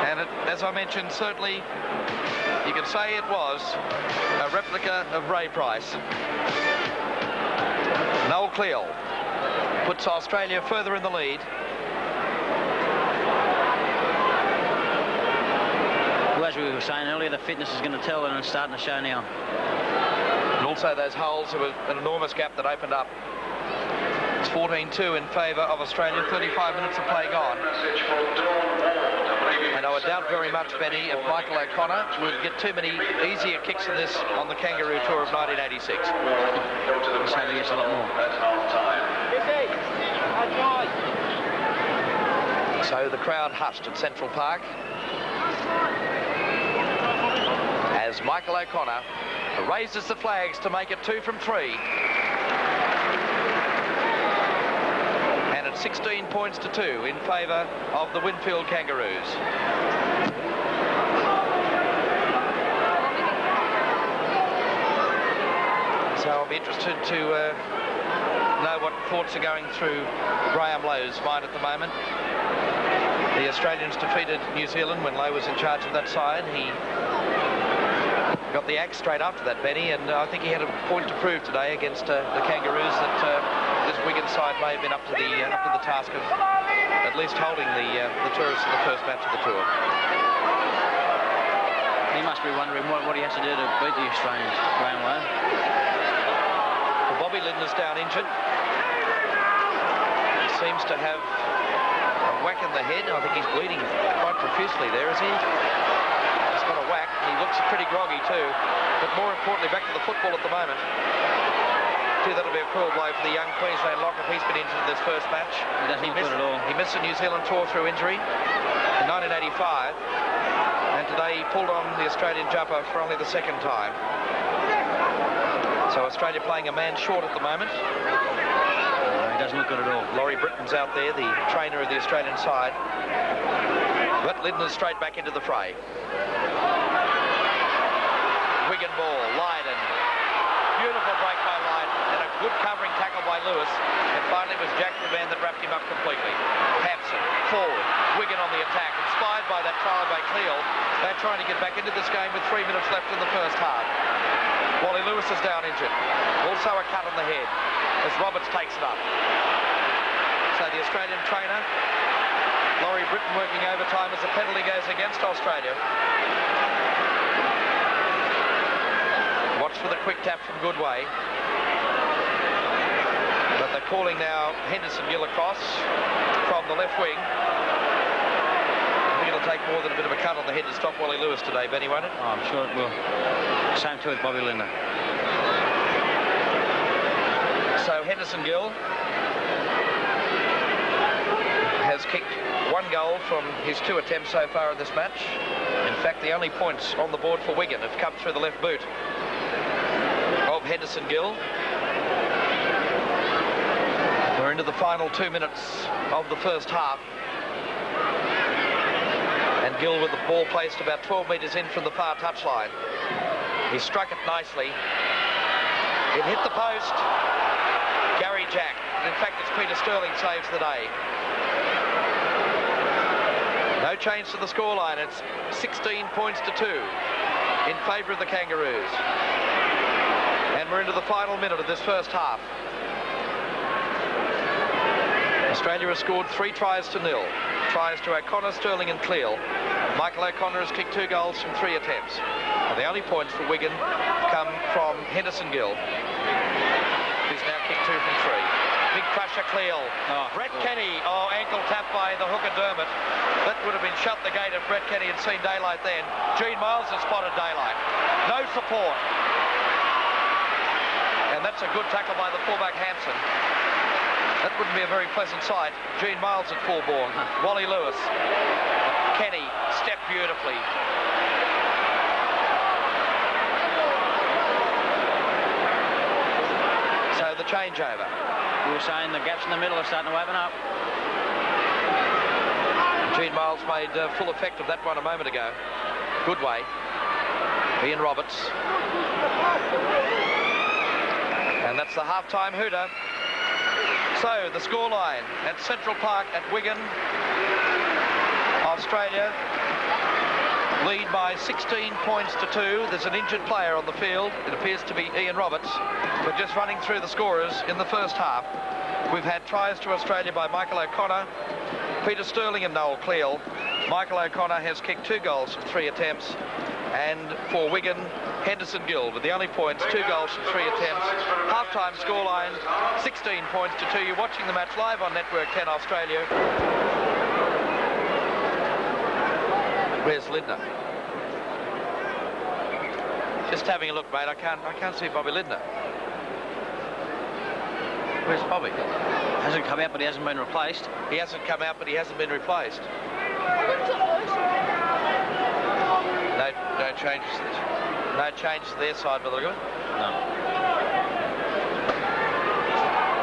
And as I mentioned, certainly you could say it was a replica of Ray Price. Noel Cleal puts Australia further in the lead. Well, as we were saying earlier, the fitness is going to tell, and it's starting to show now. And also those holes, there was an enormous gap that opened up. It's 14-2 in favour of Australia, 35 minutes of play gone. And I would doubt very much, Benny, if Michael O'Connor would get too many easier kicks than this on the Kangaroo Tour of 1986. So he gets a lot more. So the crowd hushed at Central Park as Michael O'Connor raises the flags to make it 2 from 3. And it's 16 points to 2 in favour of the Winfield Kangaroos. So I'll be interested to know what thoughts are going through Graham Lowe's mind at the moment. The Australians defeated New Zealand when Lowe was in charge of that side. He got the axe straight after that, Benny, and I think he had a point to prove today against the Kangaroos that this Wigan side may have been up to the task of at least holding the tourists in the first match of the tour. He must be wondering what he has to do to beat the Australians. Graham Lowe. Well, Bobby Lindner's down injured. He seems to have a whack in the head. I think he's bleeding quite profusely there, is he? He's got a whack. He looks pretty groggy too. But more importantly, back to the football at the moment. Gee, that'll be a cruel blow for the young Queensland lock if he's been injured in this first match. He missed it at all. He missed the New Zealand tour through injury in 1985. And today he pulled on the Australian jumper for only the second time. So Australia playing a man short at the moment. He doesn't look good at all. Laurie Britton's out there, the trainer of the Australian side. But Lydon's straight back into the fray. Wigan ball, Lydon. Beautiful break by Lydon and a good covering tackle by Lewis. And finally it was Jack the man that wrapped him up completely. Hampson, forward. Wigan on the attack, inspired by that trial by Cleal. They're trying to get back into this game with 3 minutes left in the first half. Wally Lewis is down injured. Also a cut on the head as Roberts takes it up. So the Australian trainer, Laurie Britton, working overtime as the penalty goes against Australia. Watch for the quick tap from Goodway. But they're calling now Henderson Gill across from the left wing. I think it'll take more than a bit of a cut on the head to stop Wally Lewis today, Benny, won't it? Oh, I'm sure it will. Same too with Bobby Lindner. So Henderson Gill has kicked 1 goal from his 2 attempts so far in this match. In fact, the only points on the board for Wigan have come through the left boot of Henderson Gill. We're into the final 2 minutes of the first half. And Gill with the ball placed about 12 metres in from the far touchline. He struck it nicely. It hit the post. Gary Jack. In fact, it's Peter Sterling saves the day. No change to the scoreline. It's 16 points to 2 in favour of the Kangaroos. And we're into the final minute of this first half. Australia has scored 3 tries to 0. Tries to O'Connor, Sterling and Cleal. Michael O'Connor has kicked 2 goals from 3 attempts. And the only points for Wigan come from Henderson Gill, who's now kicked 2 from 3. Big crusher Cleal. Brett Kenny, ankle tap by the hooker Dermott. That would have been shut the gate if Brett Kenny had seen daylight then. Gene Miles has spotted daylight. No support. And that's a good tackle by the fullback Hampson. That wouldn't be a very pleasant sight. Gene Miles at full-born. Wally Lewis. Kenny stepped beautifully. So the changeover. You were saying the gaps in the middle are starting to open up. Gene Miles made full effect of that one a moment ago. Goodway. Ian Roberts. And that's the half-time hooter. So the scoreline at Central Park at Wigan. Australia lead by 16 points to 2. There's an injured player on the field. It appears to be Ian Roberts. But just running through the scorers in the first half, we've had tries to Australia by Michael O'Connor, Peter Sterling and Noel Cleal. Michael O'Connor has kicked 2 goals from 3 attempts. And for Wigan, Henderson Gill with the only points, 2 goals from 3 attempts. Half-time scoreline, 16 points to 2. You're watching the match live on Network 10 Australia. Where's Lindner? Just having a look, mate. I can't see Bobby Lindner. Where's Bobby? Hasn't come out, but he hasn't been replaced. He hasn't come out, but he hasn't been replaced. No changes. No changes to their side, by the look of it. No.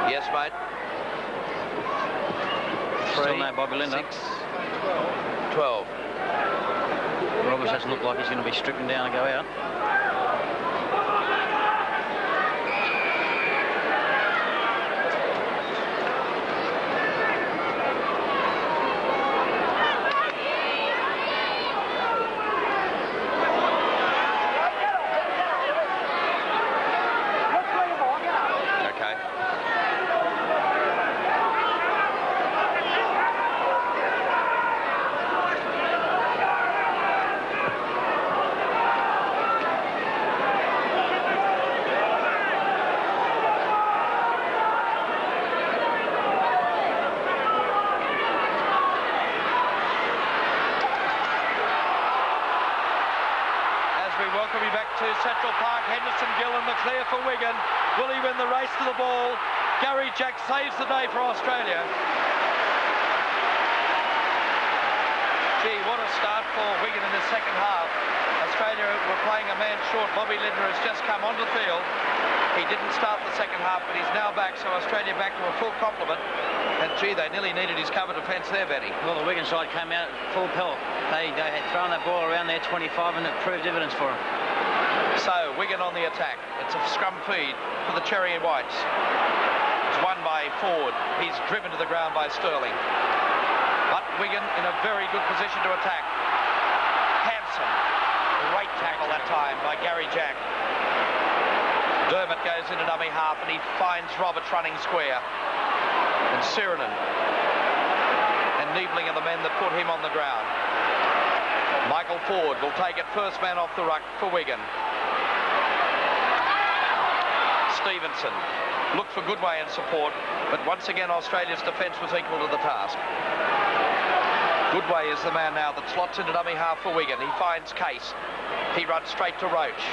Yes, mate. Still no Bobby Lindner. 6, 12. Roberts doesn't look like he's going to be stricken down and go out. ball. Gary Jack saves the day for Australia. Gee, what a start for Wigan in the second half. Australia were playing a man short. Bobby Lindner has just come onto the field. He didn't start the second half, but he's now back, so Australia back to a full complement. And gee, they nearly needed his cover defence there, Benny. Well, the Wigan side came out full pelt. They had thrown that ball around their 25 and it proved dividends for them. So, Wigan on the attack. It's a scrum feed for the Cherry and Whites. It's won by Ford. He's driven to the ground by Sterling. But Wigan in a very good position to attack. Hampson. Great tackle that time by Gary Jack. Dermott goes into dummy half and he finds Roberts running square. And Sirinen. And Niebling are the men that put him on the ground. Michael Ford will take it first man off the ruck for Wigan. Stephenson looked for Goodway in support, but once again Australia's defence was equal to the task. Goodway is the man now that slots into dummy half for Wigan. He finds Case. He runs straight to Roach,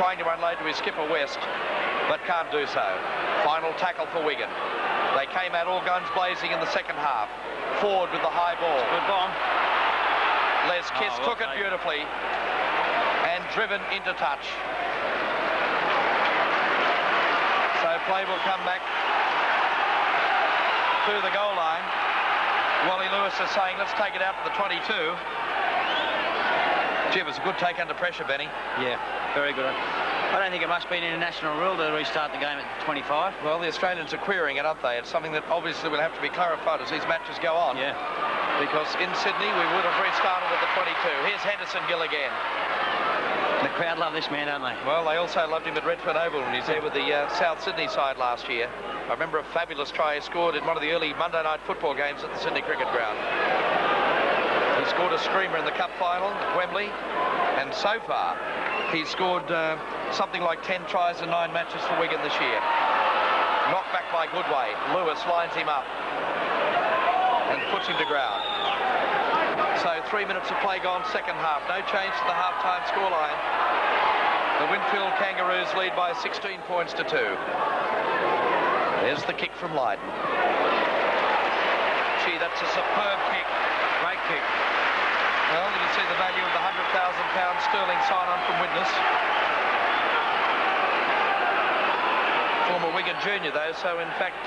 trying to unload to his skipper West, but can't do so. Final tackle for Wigan. They came out all guns blazing in the second half. Ford with the high ball. Good bomb. Les Kiss took it beautifully and driven into touch. So play will come back to the goal line. Wally Lewis is saying, let's take it out to the 22. Gee, it was a good take under pressure, Benny. Yeah, very good. I don't think it must be an international rule to restart the game at 25. Well, the Australians are querying it, aren't they? It's something that obviously will have to be clarified as these matches go on. Yeah. Because in Sydney, we would have restarted at the 22. Here's Henderson Gill again. The crowd love this man, don't they? Well, they also loved him at Redfern Oval when he was there with the South Sydney side last year. I remember a fabulous try he scored in one of the early Monday night football games at the Sydney Cricket Ground. He scored a screamer in the Cup final at Wembley, and so far he's scored something like 10 tries in 9 matches for Wigan this year. Knocked back by Goodway. Lewis lines him up and puts him to ground. So 3 minutes of play gone, second half. No change to the half-time scoreline. The Winfield Kangaroos lead by 16 points to 2. There's the kick from Lydon. Gee, that's a superb kick. Great kick. Well, you can see the value of the £100,000 sterling sign-on from Widnes. Former Wigan junior, though, so in fact,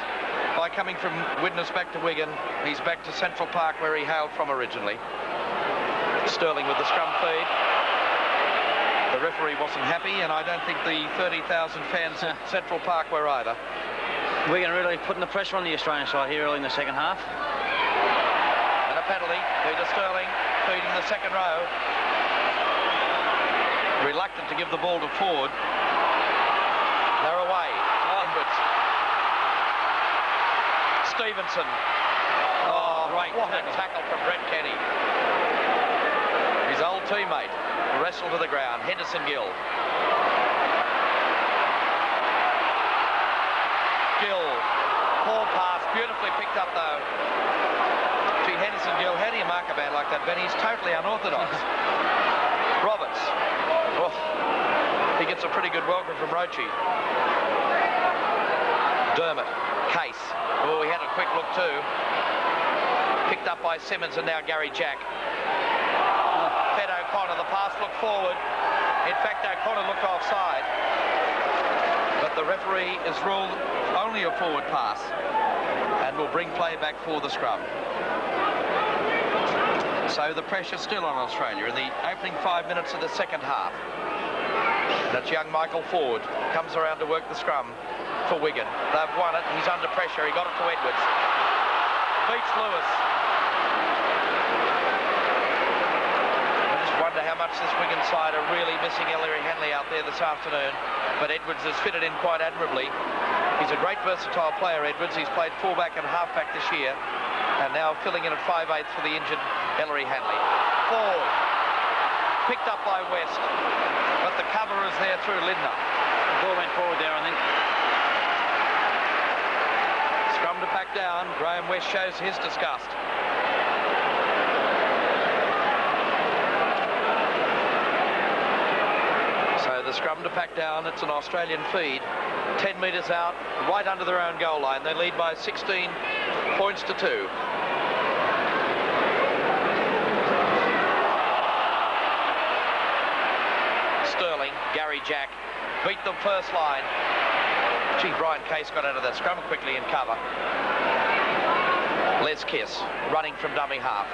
by coming from Widnes back to Wigan, he's back to Central Park where he hailed from originally. Sterling with the scrum feed. The referee wasn't happy, and I don't think the 30,000 fans at Central Park were either. Wigan really putting the pressure on the Australian side here early in the second half. And a penalty. Peter Sterling feeding the second row. Reluctant to give the ball to Ford. They're away. Onwards. Stephenson. Oh, right. What a tackle from Brett Kenny. His old teammate wrestled to the ground. Henderson Gill. Gill. Poor pass. Beautifully picked up, though. Gee, Henderson Gill, how do you mark a man like that, Ben? He's totally unorthodox. Roberts. Oh, he gets a pretty good welcome from Roche. Dermott. Case. Oh, he had a quick look too. Picked up by Simmons and now Gary Jack. Fed O'Connor. The pass looked forward. In fact, O'Connor looked offside. But the referee has ruled only a forward pass and will bring play back for the scrum. So the pressure's still on Australia in the opening 5 minutes of the second half. That's young Michael Ford comes around to work the scrum for Wigan. They've won it. He's under pressure. He got it to Edwards. Beats Lewis. I just wonder how much this Wigan side are really missing Ellery Hanley out there this afternoon. But Edwards has fitted in quite admirably. He's a great versatile player, Edwards. He's played fullback and halfback this year. And now filling in at 5/8 for the injured Ellery Hanley. Forward. Picked up by West. But the cover is there through Lindner. The ball went forward there, I think. Scrum to back down. Graham West shows his disgust. So the scrum to pack down. It's an Australian feed. 10 metres out, right under their own goal line. They lead by 16 points to 2. Sterling, Gary Jack beat them first line. Gee, Brian Case got out of that scrum quickly in cover. Les Kiss running from dummy half.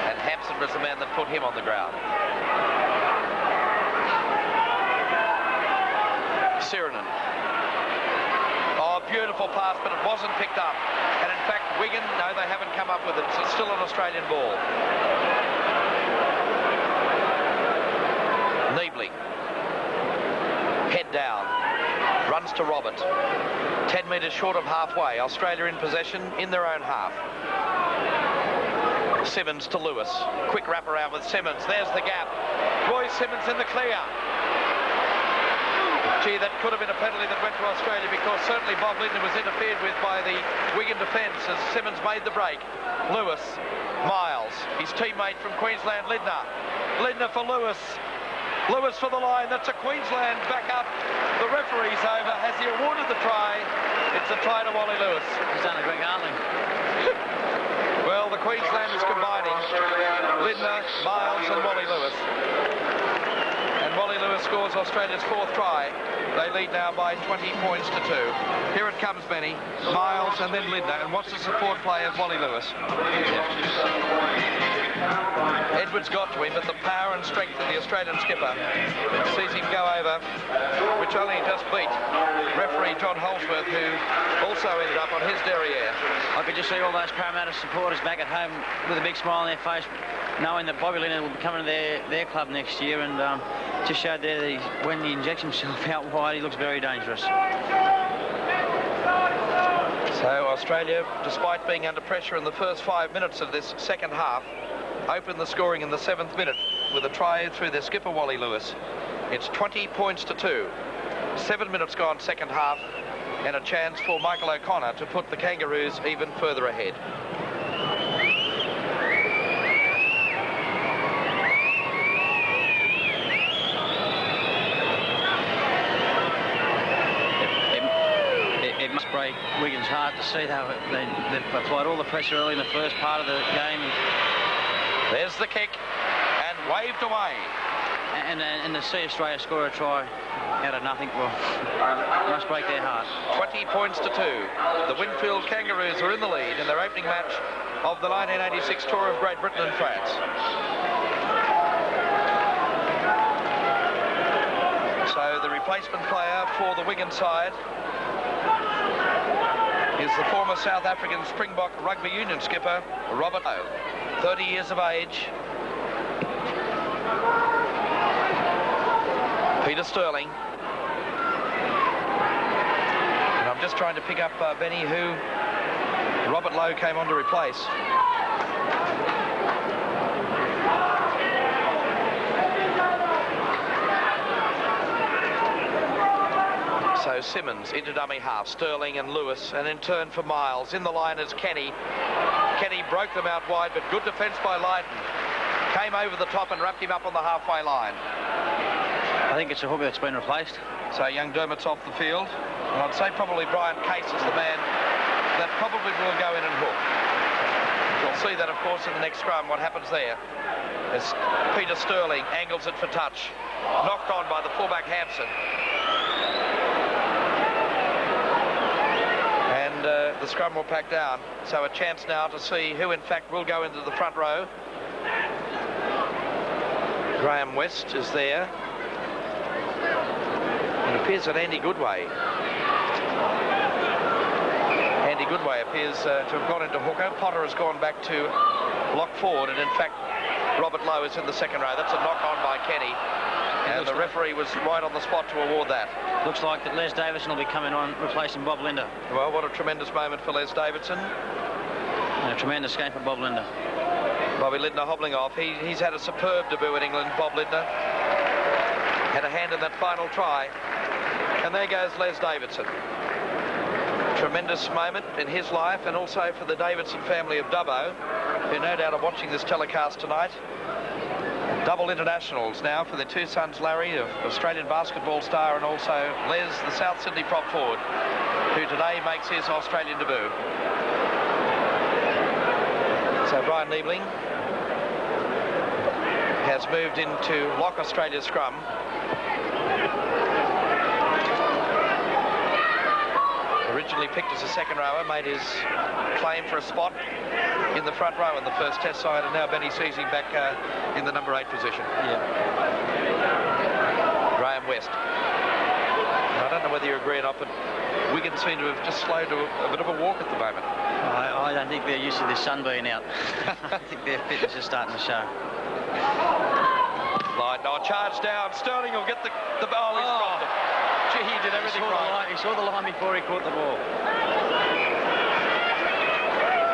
And Hampson was the man that put him on the ground. Siranen. Oh, beautiful pass, but it wasn't picked up. And in fact, Wigan, no, they haven't come up with it. So it's still an Australian ball. Niebling. Head down. Runs to Robert. 10 metres short of halfway. Australia in possession in their own half. Simmons to Lewis. Quick wrap around with Simmons. There's the gap. Roy Simmons in the clear. Gee, that could have been a penalty that went to Australia, because certainly Bob Lydon was interfered with by the Wigan defence as Simmons made the break. Lewis, Miles, his teammate from Queensland, Lydner. Lydner for Lewis. Lewis for the line. That's a Queensland back up. The referee's over. Has he awarded the try? It's a try to Wally Lewis. He's done a great handling. Well, the Queenslanders combining Lydner, Miles and Wally Lewis. And Wally Lewis scores Australia's 4th try. They lead now by 20 points to 2. Here it comes, Benny. Miles and then Lydner. And what's the support play of Wally Lewis? Edwards got to him, but the power and strength of the Australian skipper sees him go over, which only just beat referee John Holsworth, who also ended up on his derriere. I could just see all those Parramatta supporters back at home with a big smile on their face, knowing that Bobby Lydon will be coming to their club next year, and just showed there that when he injects himself out wide, he looks very dangerous. So Australia, despite being under pressure in the first 5 minutes of this second half, opened the scoring in the 7th minute with a try through their skipper Wally Lewis. It's 20 points to 2. 7 minutes gone second half, and a chance for Michael O'Connor to put the Kangaroos even further ahead. It must break Wigan's heart to see how they've applied all the pressure early in the first part of the game. There's the kick, and waved away. And to see Australia score a try out of nothing, well, must break their heart. 20 points to 2. The Winfield Kangaroos are in the lead in their opening match of the 1986 Tour of Great Britain and France. So the replacement player for the Wigan side is the former South African Springbok rugby union skipper, Robert Lowe, 30 years of age. Peter Sterling. And I'm just trying to pick up, Benny, who Robert Lowe came on to replace. So Simmons into dummy half, Sterling and Lewis, and in turn for Miles. In the line is Kenny. Kenny broke them out wide, but good defence by Lydon. Came over the top and wrapped him up on the halfway line. I think it's a hooker that's been replaced. So young Dermott's off the field. And I'd say probably Brian Case is the man that probably will go in and hook. We'll see that, of course, in the next scrum, what happens there. As Peter Sterling angles it for touch. Knocked on by the fullback Hampson. The scrum will pack down, so a chance now to see who in fact will go into the front row. Graham West is there. It appears that Andy Goodway appears to have gone into hooker. Potter has gone back to lock forward, and in fact Robert Lowe is in the second row. That's a knock on by Kenny, and the referee was right on the spot to award that. Looks like that Les Davidson will be coming on, replacing Bob Lydon. Well, what a tremendous moment for Les Davidson. And a tremendous game for Bob Lydon. Bobby Lydon hobbling off. He's had a superb debut in England, Bob Lydon. Had a hand in that final try. And there goes Les Davidson. Tremendous moment in his life, and also for the Davidson family of Dubbo, who no doubt are watching this telecast tonight. double internationals now for their two sons, Larry, of Australian basketball star, and also Les, the South Sydney prop forward, who today makes his Australian debut. So Brian Niebling has moved into lock Australia's scrum. Originally picked as a second rower, made his claim for a spot in the front row in the first test side, and now Benny sees him back in the number 8 position. Yeah. Graham West. I don't know whether you agree or not, but Wigan seem to have just slowed to a bit of a walk at the moment. I don't think they're used to this sun being out. I think their fitness is starting to show. Lydon, charge down. Sterling will get the ball. He's dropped it. Gee, he did everything right. He saw the line before he caught the ball.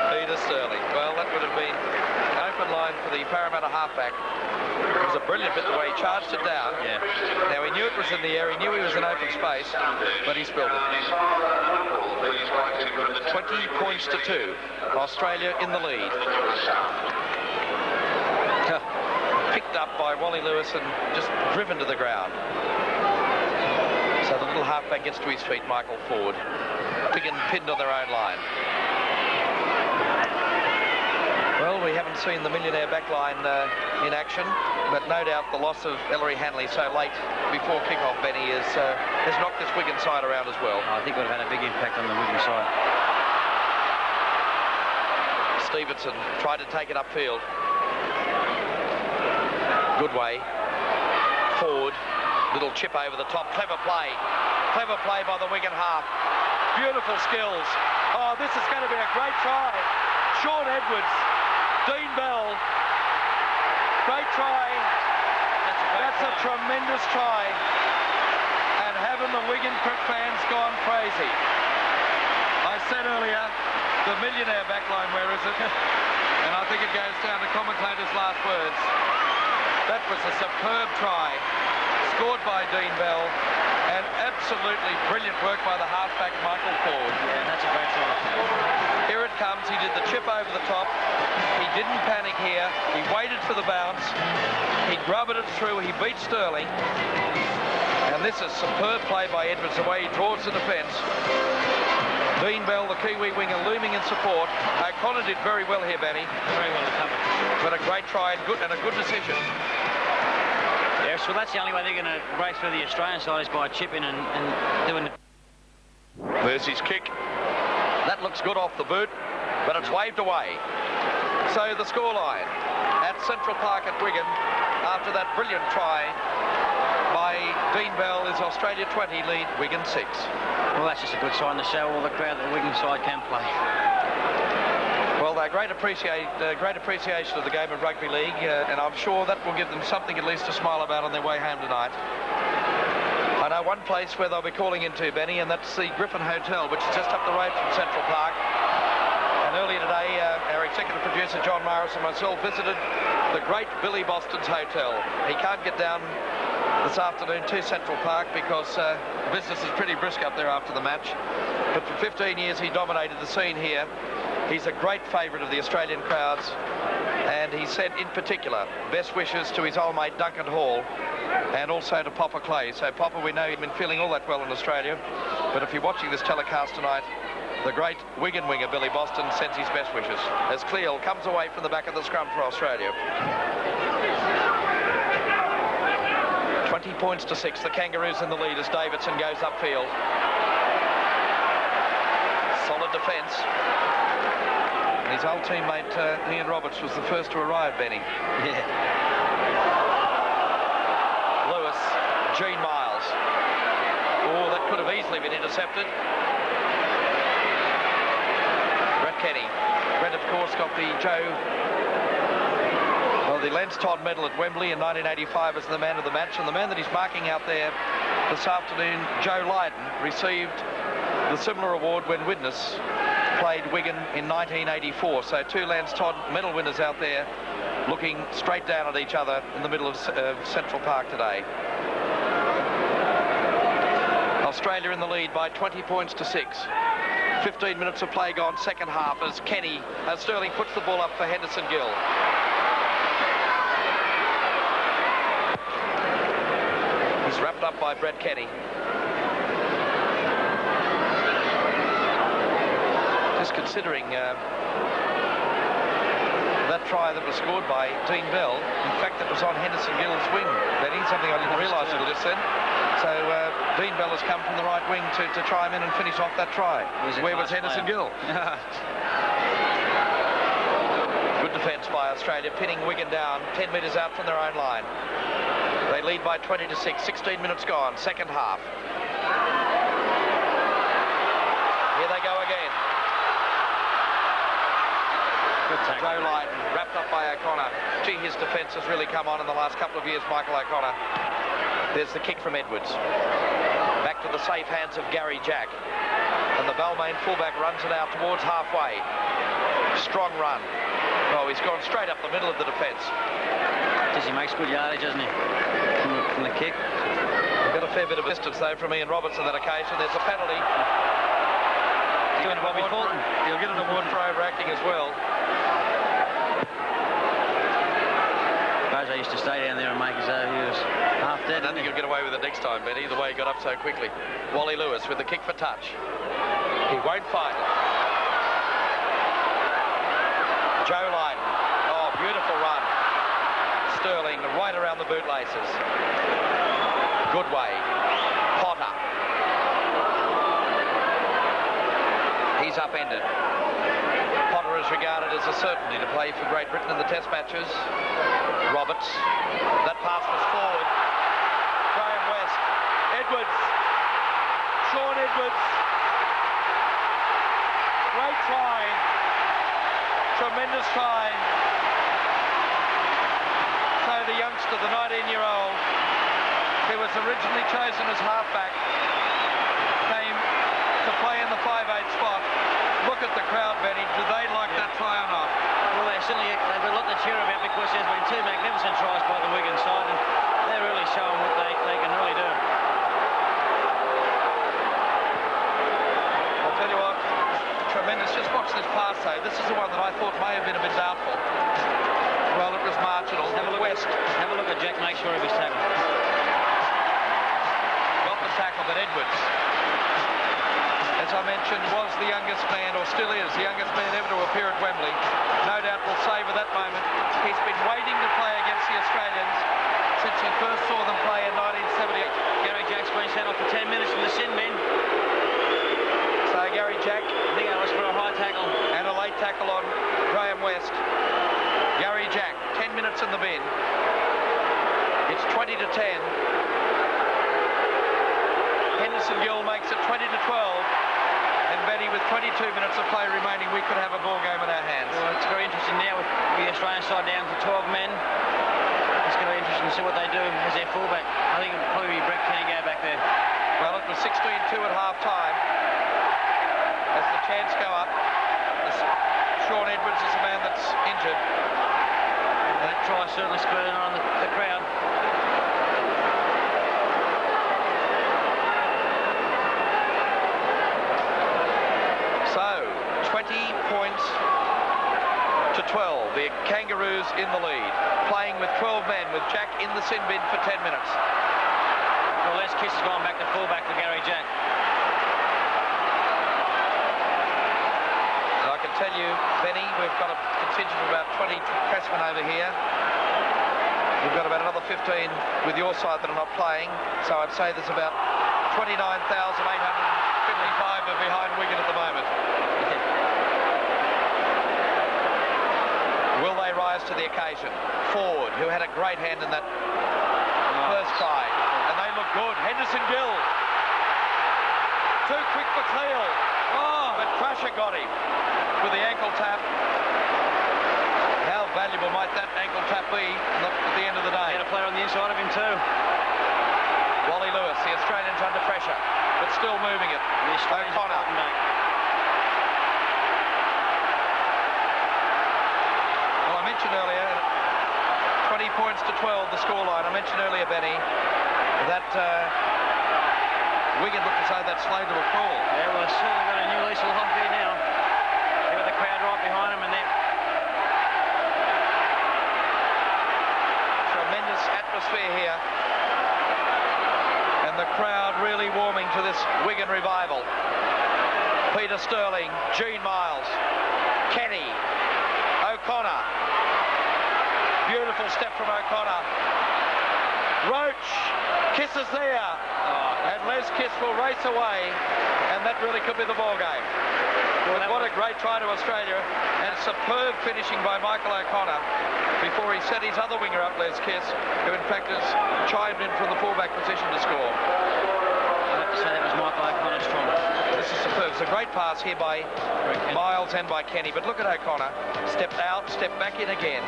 Peter Sterling. Well, that would have been an open line for the Parramatta halfback. It was a brilliant bit the way he charged it down. Yeah. Now, he knew it was in the air. He knew he was in open space, but he spilled it. 20 points to 2. Australia in the lead. Picked up by Wally Lewis and just driven to the ground. So the little halfback gets to his feet, Michael Ford. Wigan pinned on their own line. Well, we haven't seen the millionaire backline in action, but no doubt the loss of Ellery Hanley so late before kick-off, Benny, has knocked this Wigan side around as well. I think it would have had a big impact on the Wigan side. Stephenson tried to take it upfield. Good way. Forward. Little chip over the top. Clever play. Clever play by the Wigan half. Beautiful skills. Oh, this is going to be a great try. Sean Edwards. Dean Bell. Great try. That's a tremendous try. And haven't the Wigan fans gone crazy? I said earlier, the millionaire backline, where is it? And I think it goes down to commentators' last words. That was a superb try, scored by Dean Bell, and absolutely brilliant work by the halfback, Michael Ford. Yeah, that's a great try. Here it comes. He did the chip over the top. He didn't panic here. He waited for the bounce. He grubbered it through. He beat Sterling. And this is superb play by Edwards, the way he draws the defence. Dean Bell, the Kiwi winger, looming in support. O'Connor did very well here, Benny. Very well recovered. But a great try and a good decision. Yes, well, that's the only way they're going to break through the Australian side is by chipping and doing it. There's his kick. That looks good off the boot, but it's waved away. So the scoreline at Central Park at Wigan, after that brilliant try by Dean Bell, is Australia 20, lead Wigan 6. Well, that's just a good sign to show all the crowd that the Wigan side can play. Well, they're great appreciation of the game of rugby league, and I'm sure that will give them something at least to smile about on their way home tonight. I know one place where they'll be calling into, Benny, and that's the Griffin Hotel, which is just up the road from Central Park. And earlier today, our executive producer, John Morris, and myself visited the great Billy Boston's Hotel. He can't get down this afternoon to Central Park because business is pretty brisk up there after the match. But for 15 years, he dominated the scene here. He's a great favourite of the Australian crowds, and he sent in particular best wishes to his old mate Duncan Hall and also to Popper Clay. So Popper, we know he'd been feeling all that well in Australia, but if you're watching this telecast tonight, the great Wigan winger Billy Boston sends his best wishes as Cleal comes away from the back of the scrum for Australia. 20 points to 6. The Kangaroos in the lead as Davidson goes upfield. Solid defence. His old teammate Ian Roberts was the first to arrive, Benny. Yeah. Lewis, Gene Miles. Oh, that could have easily been intercepted. Brett Kenny. Brett, of course, got the the Lance Todd medal at Wembley in 1985 as the man of the match, and the man that he's marking out there this afternoon, Joe Lydon, received the similar award when Widnes played Wigan in 1984. So two Lance Todd medal winners out there looking straight down at each other in the middle of Central Park today. Australia in the lead by 20 points to 6. 15 minutes of play gone, second half, as Sterling puts the ball up for Henderson Gill. He's wrapped up by Brett Kenny. Just considering that try that was scored by Dean Bell, in fact it was on Henderson Gill's wing, Benny, something I didn't realise until just then. So Dean Bell has come from the right wing to try him in and finish off that try. Where was Henderson Gill? Good defence by Australia, pinning Wigan down 10 metres out from their own line. They lead by 20-6, 16 minutes gone, second half. Here they go again. Joe Lydon, wrapped up by O'Connor. Gee, his defence has really come on in the last couple of years, Michael O'Connor. There's the kick from Edwards. Back to the safe hands of Gary Jack. And the Balmain fullback runs it out towards halfway. Strong run. Oh, he's gone straight up the middle of the defence. He makes good yardage, doesn't he? From the kick. Got a fair bit of distance, though, from Ian Robertson that occasion. There's a penalty. He'll get an award for overacting as well. I used to stay down there and make as though he was half dead. I don't think he'll get away with it next time, Benny, the way he got up so quickly. Wally Lewis with the kick for touch. He won't fight it. Joe Lydon. Oh, beautiful run. Sterling right around the bootlaces. Good way. Potter. He's upended. Potter is regarded as a certainty to play for Great Britain in the Test matches. Roberts. That pass was forward. Graham West. Edwards. Sean Edwards. Great try. Tremendous try. So the youngster, the 19-year-old, who was originally chosen as halfback, came to play in the 5'8" spot. Look at the crowd, Benny. Do they like that try or not? Well, they've got a lot to cheer about because there's been two magnificent tries by the Wigan side, and they're really showing what they can really do. I'll tell you what, tremendous. Just watch this pass, though. This is the one that I thought may have been a bit doubtful. Well, it was marginal. Have a look at Jack, make sure of his tackle. Got the tackle, but Edwards, as I mentioned, was the youngest man, or still is, the youngest man ever to appear at Wembley. No doubt will savour that moment. He's been waiting to play against the Australians since he first saw them play in 1978. Gary Jack's been sent off for 10 minutes from the sin bin. So Gary Jack, I think that was for a high tackle. And a late tackle on Graham West. Gary Jack, 10 minutes in the bin. It's 20-10. Henderson Gill makes it 20-12. And Benny, with 22 minutes of play remaining, we could have a ball game in our hands. Well, it's very interesting now with the Australian side down to 12 men. It's going to be interesting to see what they do as their fullback. I think it'll probably be Brett Kenny go back there. Well, it was 16-2 at half-time. As the chants go up, Sean Edwards is the man that's injured. That try certainly spurred on the crowd. So, 20 points to 12. The Kangaroos in the lead, playing with 12 men, with Jack in the sin bin for 10 minutes. Well, Les Kiss has gone back to fullback for Gary Jack. And I can tell you, Benny, we've got a contingent of about 20 pressmen over here. We've got about another 15 with your side that are not playing. So I'd say there's about 29,855 are behind Wigan at the moment. Will they rise to the occasion? Ford, who had a great hand in that first try. And they look good. Henderson Gill. Too quick for Cleal. Oh, but Crusher got him with the ankle tap. How valuable might that ankle tap be at the end of the day? He had a player on the inside of him too. Wally Lewis, the Australians under pressure, but still moving it. O'Connor. Well, I mentioned earlier, 20 points to 12, the scoreline. I mentioned earlier, Benny, that Wigan looked as though that slowed to a crawl. Yeah, well, it's certainly got a new lease of life here now. They've got the crowd right behind them, and they're... Tremendous atmosphere here. Peter Sterling, Gene Miles, Kenny, O'Connor. Beautiful step from O'Connor. Roach, Kiss is there. And Les Kiss will race away, and that really could be the ball game. But what a great try to Australia, and superb finishing by Michael O'Connor before he set his other winger up, Les Kiss, who in fact has chimed in from the fullback position to score. I have to say that was Michael O'Connor's strong. This is superb. It's a great pass here by Miles and by Kenny, but look at O'Connor. Stepped out, stepped back in again.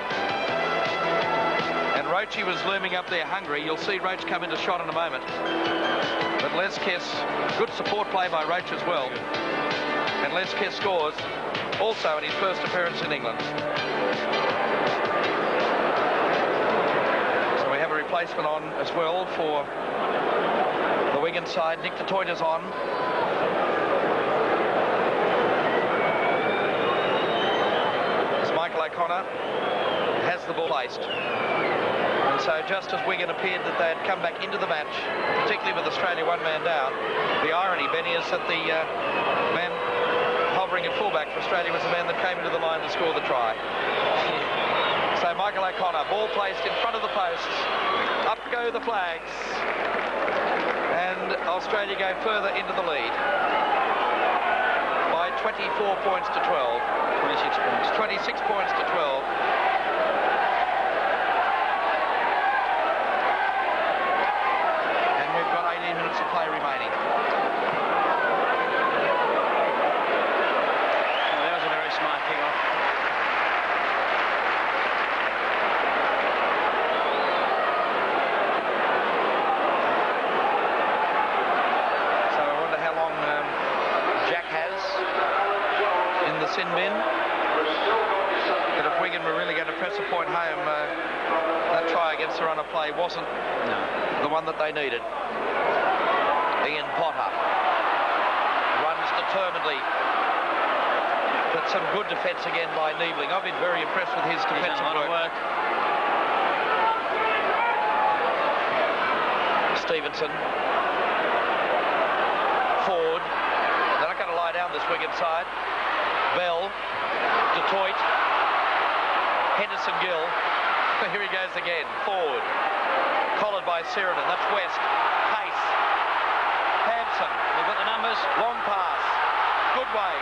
And Roachy was looming up there hungry. You'll see Roach come into shot in a moment. But Les Kiss, good support play by Roach as well. And Les Kiss scores also in his first appearance in England. So we have a replacement on as well for the Wigan side. Nick Toito's on. As Michael O'Connor has the ball placed. And so just as Wigan appeared that they had come back into the match, particularly with Australia one man down, the irony, Benny, is that the man hovering at fullback for Australia was the man that came into the line to score the try. So Michael O'Connor, ball placed in front of the posts, up go the flags, and Australia go further into the lead by 24 points to 12. 26 points. 26 points to 12. Minutes of play remaining. Well, that was a very smart kick-off. So I wonder how long Jack has in the sin bin. But if Wigan were really going to press a point home, that try against the run of play wasn't the one that they needed. Ian Potter runs determinedly, but some good defence again by Niebling. I've been very impressed with his defensive work. Stephenson, Ford, they're not going to lie down this Wigan side. Bell, Detroit, Henderson-Gill, here he goes again, Ford, collared by Sheridan, that's West, Case, Hampson, They've got the numbers. long pass, Goodway,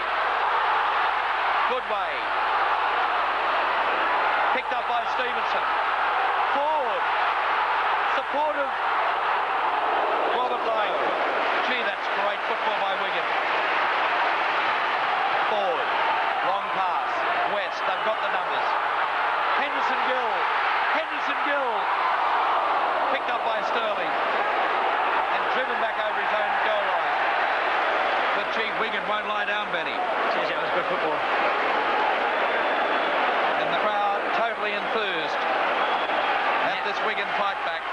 picked up by Stephenson, Ford, supportive Robert Lane. Gee, that's great football by Wigan. Ford, long pass, West, they've got the numbers. Henderson-Gill, picked up by Sterling and driven back over his own goal line. But gee, Wigan won't lie down, Benny. Geez, that was good football. And the crowd totally enthused at this Wigan fight back.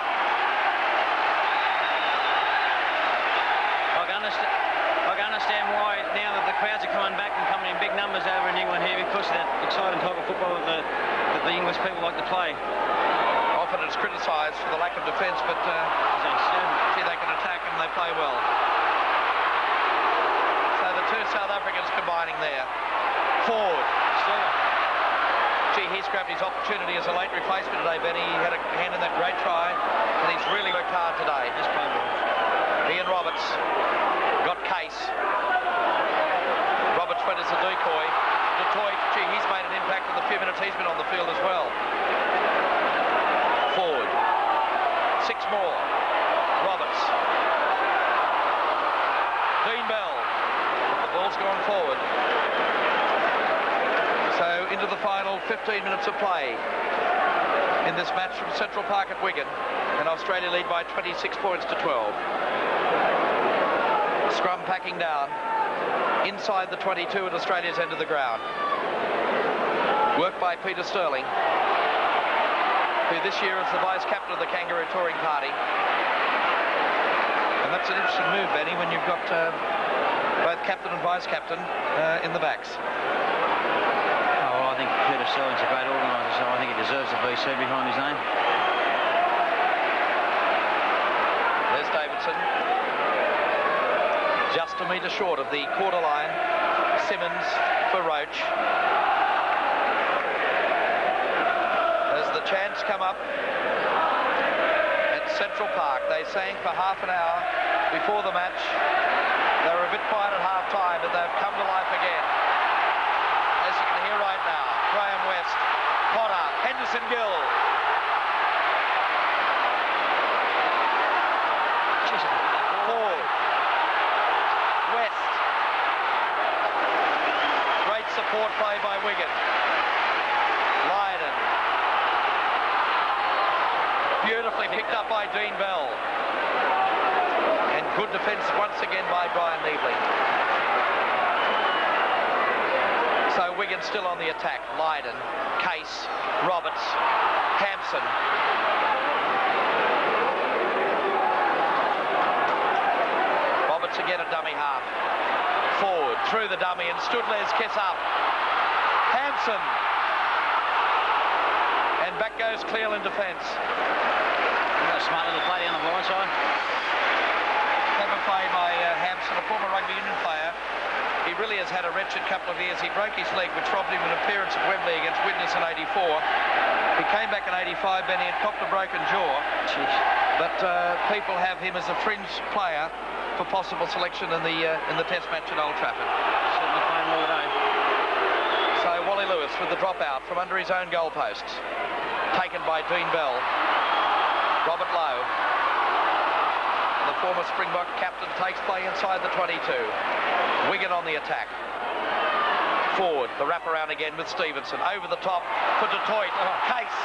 I can understand why now that the crowds are coming back and coming in big numbers over in England here because of that exciting type of football that the English people like to play. Often it's criticised for the lack of defence, but gee, they can attack and they play well. So the two South Africans combining there. Ford. Gee, he's grabbed his opportunity as a late replacement today, Benny. He had a hand in that great try, and he's really worked hard today. Just playing well. Ian Roberts got Case. Roberts went as a decoy. Detroit, gee, he's made an impact in the few minutes he's been on the field as well. Ford. 6 more. Roberts. Dean Bell. The ball's gone forward. So into the final 15 minutes of play in this match from Central Park at Wigan, and Australia lead by 26 points to 12. Scrum packing down inside the 22 at Australia's end of the ground. Work by Peter Sterling, who this year is the vice-captain of the Kangaroo touring party. And that's an interesting move, Benny, when you've got both captain and vice-captain in the backs. Oh, I think Peter Sterling's a great organiser, so I think he deserves a VC behind his name. There's Davidson. Just a metre short of the quarter line Simmons for Roach. As the chants come up at Central Park, they sang for half an hour before the match. They were a bit quiet at half-time, but they've come to life again. As you can hear right now, Graham West, Potter, Henderson Gill. Ford, West. Great support play by Wigan. Lydon. Beautifully picked up by Dean Bell. And good defence once again by Brian Neebly. So Wigan still on the attack. Lydon, Case, Roberts, Hampson. Roberts again a dummy half. Forward, through the dummy, and stood Les Kiss up. Hampson. And back goes Cleal in defence. A smart little play on the blind side. Clever play by Hampson, a former rugby union player. He really has had a wretched couple of years. He broke his leg, which robbed him an appearance at Wembley against Widnes in '84. He came back in '85, Benny, and copped a broken jaw. Jeez. But people have him as a fringe player for possible selection in the Test match at Old Trafford. Certainly playing well today. So Wally Lewis with the dropout from under his own goalposts, taken by Dean Bell. Robert Lowe, the former Springbok captain, takes play inside the 22. Wigan on the attack. Forward, the wraparound again with Stephenson. Over the top for Detroit. Case.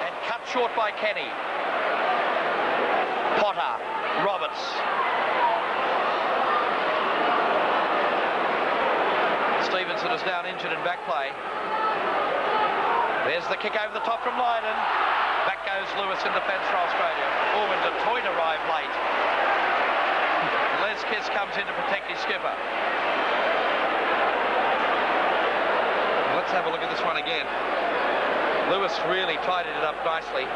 And cut short by Kenny. Potter. Roberts. Stephenson is down injured in back play. There's the kick over the top from Lydon. Back goes Lewis in defence for Australia. Oh, and Detroit arrived late. Les Kiss comes in to protect his skipper. Let's have a look at this one again. Lewis really tidied it up nicely.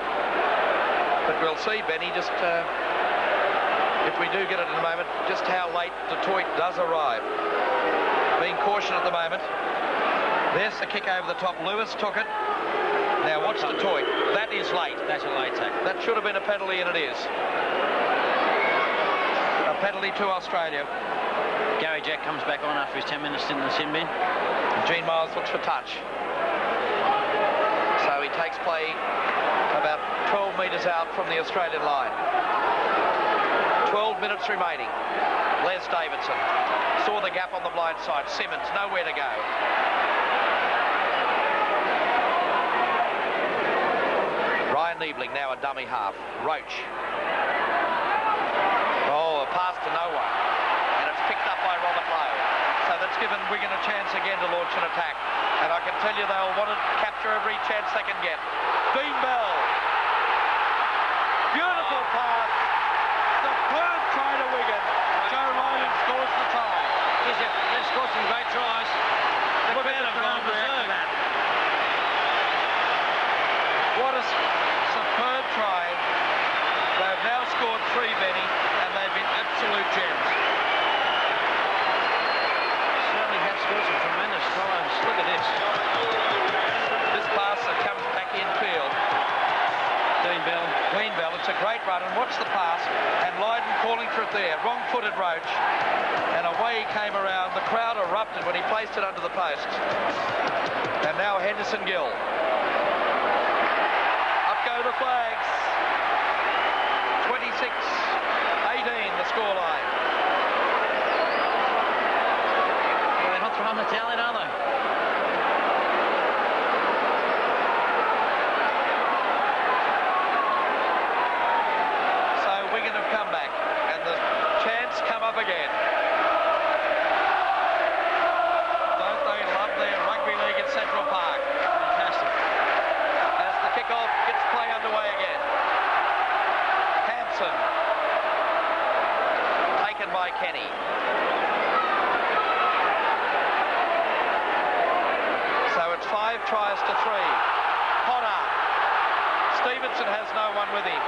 But we'll see, Benny, just if we do get it in a moment, just how late Detroit does arrive. Being cautioned at the moment. There's the kick over the top. Lewis took it. Now watch Detroit. That is late. That's a late tackle. That should have been a penalty, and it is. A penalty to Australia. Gary Jack comes back on after his 10 minutes in the sin bin. Gene Miles looks for touch. So he takes play about 12 metres out from the Australian line. 12 minutes remaining. Les Davidson saw the gap on the blind side. Simmons, nowhere to go. Ryan Niebling, now a dummy half. Roach. Oh, a pass to no one. And it's picked up by Robert Lowe. So that's given Wigan a chance again to launch an attack. And I can tell you they'll want to capture every chance they can get. Dean Bell. Beautiful pass. The third try to Wigan. Joe Lydon scores the tie. They've scored some great tries. They Look could at have the gone ground react to berserk. that. What a superb try. They've now scored 3, Benny, and they've been absolute gems. Certainly have scored some tremendous tries. Look at this. This pass that comes back in field. Dean Bell. Dean Bell, it's a great run, and watch the pass, and Lydon calling for it there. Wrong-footed Roach, and away he came around. The crowd erupted when he placed it under the post. And now Henderson Gill. Up go the flags. 26-18 the scoreline. Well, they're not throwing the towel in, are they? So Wigan have come back, and the chance come up again. Don't they love their rugby league at Central Park? Fantastic. As the kickoff gets play underway again. Hampson. Taken by Kenny. So it's 5 tries to 3. Potter. Stephenson has no one with him.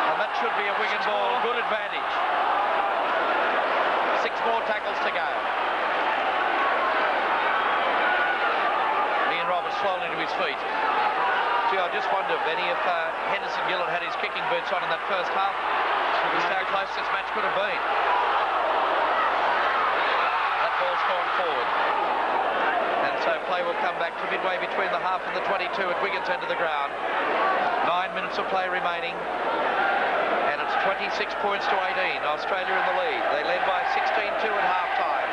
And that should be a Wigan ball. Good advantage. 6 more tackles to go. wonder, Benny, if Henderson Gill had his kicking boots on in that first half, just how close this match could have been. That ball's gone forward. And so play will come back to midway between the half and the 22 at Wigan's end of the ground. 9 minutes of play remaining. And it's 26 points to 18. Australia in the lead. They led by 16-2 at half-time.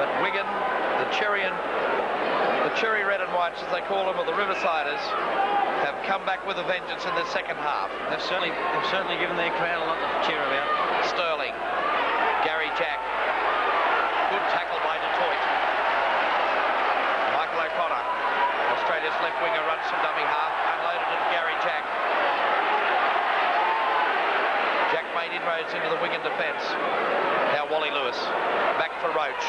But Wigan, the cherry red and whites, as they call them, or the Riversiders, have come back with a vengeance in the second half. They've certainly given their crowd a lot to cheer about. Sterling, Gary Jack, good tackle by Detroit. Michael O'Connor, Australia's left winger, runs from dummy half, unloaded it to Gary Jack. Jack made inroads into the Wigan defence. Now Wally Lewis, back for Roach,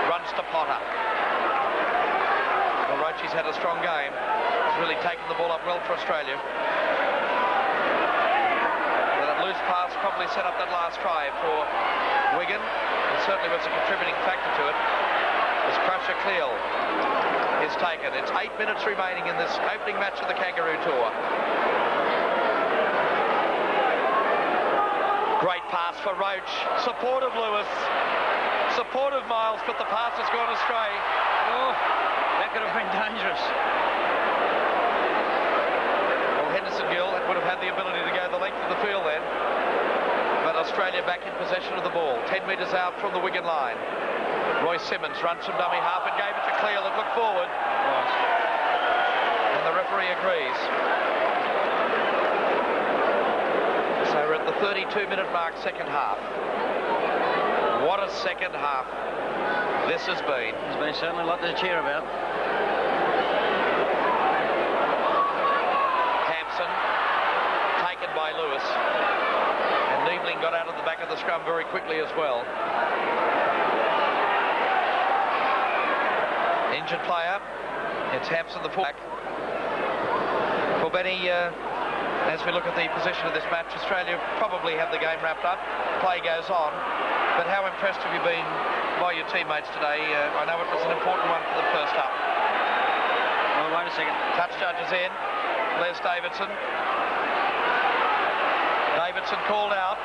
runs to Potter. Well, Roachie's had a strong game. He's really taken the ball up well for Australia. But that loose pass probably set up that last try for Wigan. It certainly was a contributing factor to it. As Crusher Cleal is taken. It's 8 minutes remaining in this opening match of the Kangaroo Tour. Great pass for Roach. Support of Lewis. Support of Miles, but the pass has gone astray. Oh, that could have been dangerous. Well, Henderson Gill would have had the ability to go the length of the field then. But Australia back in possession of the ball. 10 metres out from the Wigan line. Roy Simmons runs from dummy half and gave it to Cleal that looked forward. Right. And the referee agrees. So we're at the 32-minute mark, second half. What a second half this has been. There's been certainly a lot to cheer about. Hampson taken by Lewis. And Niebling got out of the back of the scrum very quickly as well. Injured player. It's Hampson, the fullback. Well, Benny, as we look at the position of this match, Australia probably have the game wrapped up. Play goes on. But how impressed have you been by your teammates today? I know it was an important one for the first half. Well, wait a second. Touch judges in. Les Davidson. Davidson called out.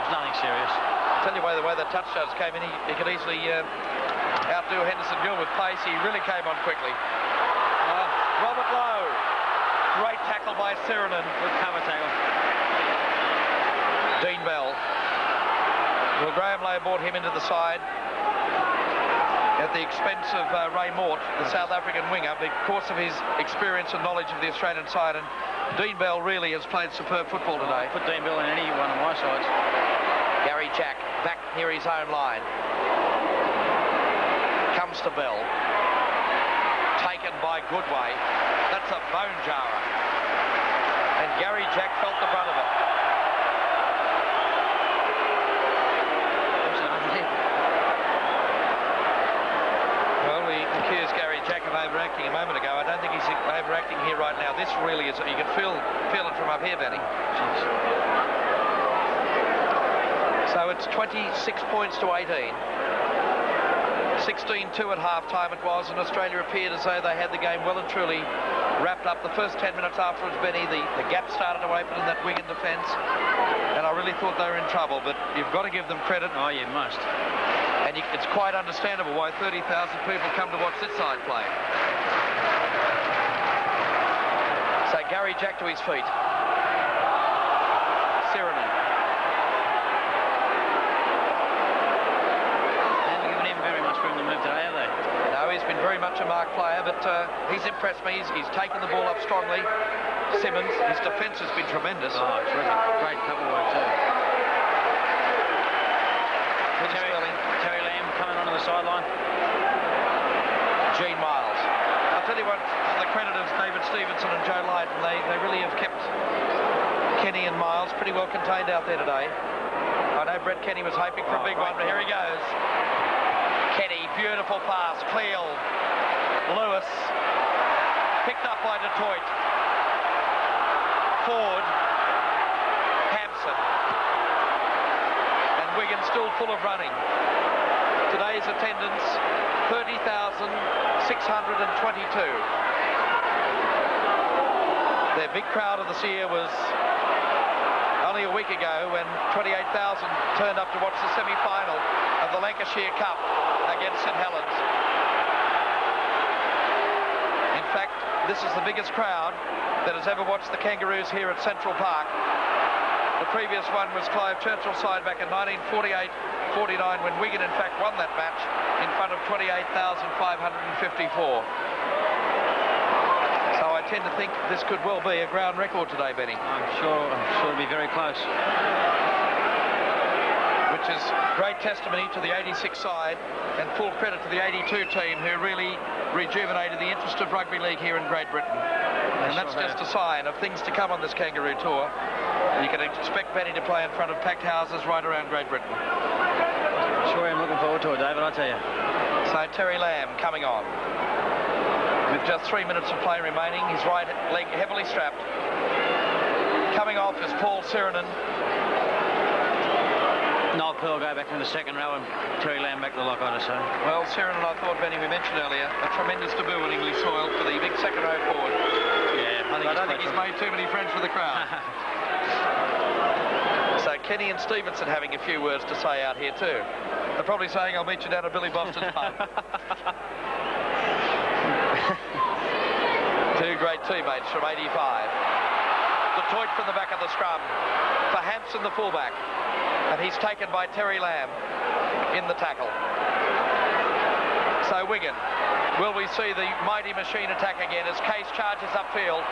It's nothing serious. I'll tell you the way the touch judge came in, he could easily outdo Henderson Gill with pace. He really came on quickly. Robert Lowe. Great tackle by Sirenen. Good cover tackle. Dean Bell. Well, Graham Lowe brought him into the side at the expense of Ray Mort, the South African winger, because of his experience and knowledge of the Australian side. And Dean Bell really has played superb football today. I'll put Dean Bell in any one of my sides. Gary Jack back near his own line. Comes to Bell. Taken by Goodway. That's a bone jarrer. And Gary Jack felt the brunt of it. Well, we accused Gary Jack of overacting a moment ago. I don't think he's overacting here right now. This really is, you can feel it from up here, Benny. Jeez. So it's 26 points to 18. 16-2 at half-time it was, and Australia appeared as though they had the game well and truly wrapped up. The first 10 minutes afterwards, Benny, the gap started to open in that Wigan defence, and I really thought they were in trouble, but you've got to give them credit. Oh, you must. And it's quite understandable why 30,000 people come to watch this side play. So Gary Jack to his feet. Sirenen. He's been very much a mark player, but he's impressed me. He's taken the ball up strongly. Simmons, his defence has been tremendous. Oh, terrific. Great cover work too. Terry Lamb coming onto the sideline. Gene Miles. I'll tell you what, the credit of David Stephenson and Joe Lydon, they really have kept Kenny and Miles pretty well contained out there today. I know Brett Kenny was hoping for a big one, but here he goes. Kenny, beautiful pass, Cleal, Lewis, picked up by Detroit, Ford, Hampson, and Wigan still full of running. Today's attendance, 30,622. Their big crowd of this year was only a week ago when 28,000 turned up to watch the semi-final of the Lancashire Cup against St Helens. In fact, this is the biggest crowd that has ever watched the Kangaroos here at Central Park. The previous one was Clive Churchill's side back in 1948-49 when Wigan in fact won that match in front of 28,554. So I tend to think this could well be a ground record today, Benny. I'm sure it'll be very close. Which is great testimony to the 86 side and full credit to the 82 team who really rejuvenated the interest of rugby league here in Great Britain. And that's just a sign of things to come on this Kangaroo Tour. You can expect Benny to play in front of packed houses right around Great Britain. Sure am looking forward to it, David, I tell you. So Terry Lamb coming on. With just 3 minutes of play remaining, his right leg heavily strapped. Coming off is Paul Sirenen. Noel Pearl go back in the second row and Terry Lamb back to the lock, I'd say. Well, Sirenen, I thought, Benny, we mentioned earlier, a tremendous debut on English soil for the big second row forward. Yeah, I don't think he's made too many friends with the crowd. So Kenny and Stephenson having a few words to say out here too. They're probably saying, I'll meet you down at Billy Boston's pub. Two great teammates from 85. The Toit from the back of the scrum for Hampson, the fullback. And he's taken by Terry Lamb in the tackle. So Wigan, will we see the mighty machine attack again as Case charges upfield?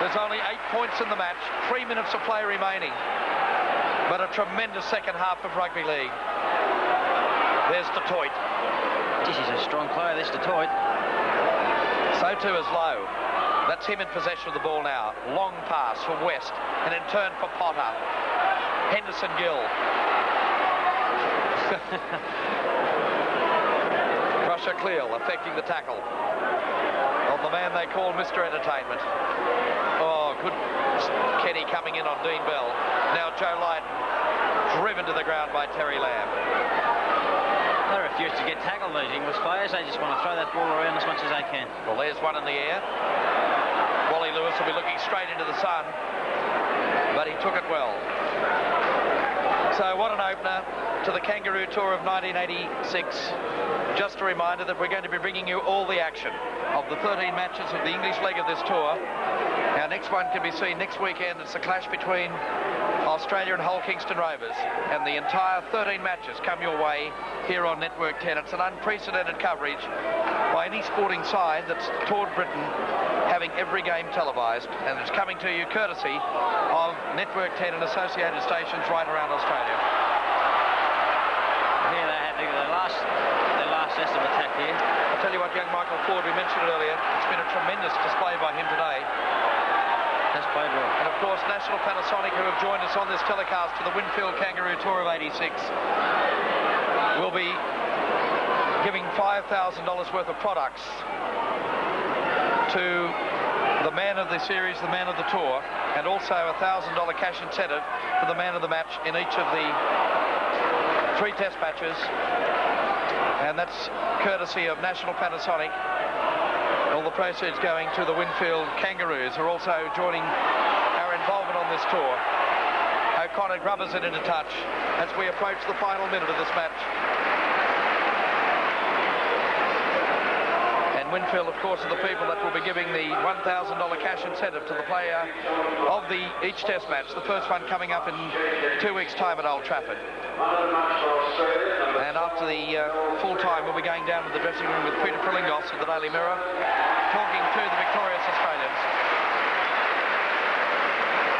There's only 8 points in the match, 3 minutes of play remaining. But a tremendous second half of rugby league. There's the Toit. This is a strong player, this the Toit. So too is Lowe. That's him in possession of the ball now. Long pass for West, and in turn for Potter. Henderson Gill. Crusher Cleal affecting the tackle on the man they call Mr. Entertainment. Oh, good Kenny coming in on Dean Bell. Now Joe Lydon driven to the ground by Terry Lamb. They refuse to get tackled, these English players. They just want to throw that ball around as much as they can. Well, there's one in the air. Wally Lewis will be looking straight into the sun, but he took it well. So what an opener to the Kangaroo Tour of 1986. Just a reminder that we're going to be bringing you all the action of the 13 matches of the English leg of this tour. Our next one can be seen next weekend. It's a clash between Australia and Hull Kingston Rovers, and the entire 13 matches come your way here on Network 10. It's an unprecedented coverage by any sporting side that's toured Britain, having every game televised, and it's coming to you courtesy of Network 10 and associated stations right around Australia. Here they had their last test of attack here. I'll tell you what, young Michael Ford, we mentioned it earlier, it's been a tremendous display by him today. That's played well. And of course, National Panasonic, who have joined us on this telecast to the Winfield Kangaroo Tour of 86, will be giving $5,000 worth of products to the man of the series, the man of the tour, and also a $1,000 cash incentive for the man of the match in each of the 3 test matches. And that's courtesy of National Panasonic. All the proceeds going to the Winfield Kangaroos, who are also joining our involvement on this tour. O'Connor grubbers it into touch as we approach the final minute of this match. And Winfield, of course, are the people that will be giving the $1,000 cash incentive to the player of each test match. The first one coming up in 2 weeks' time at Old Trafford. And after the full time, we'll be going down to the dressing room with Peter Prilingos of the Daily Mirror, talking to the victorious Australians.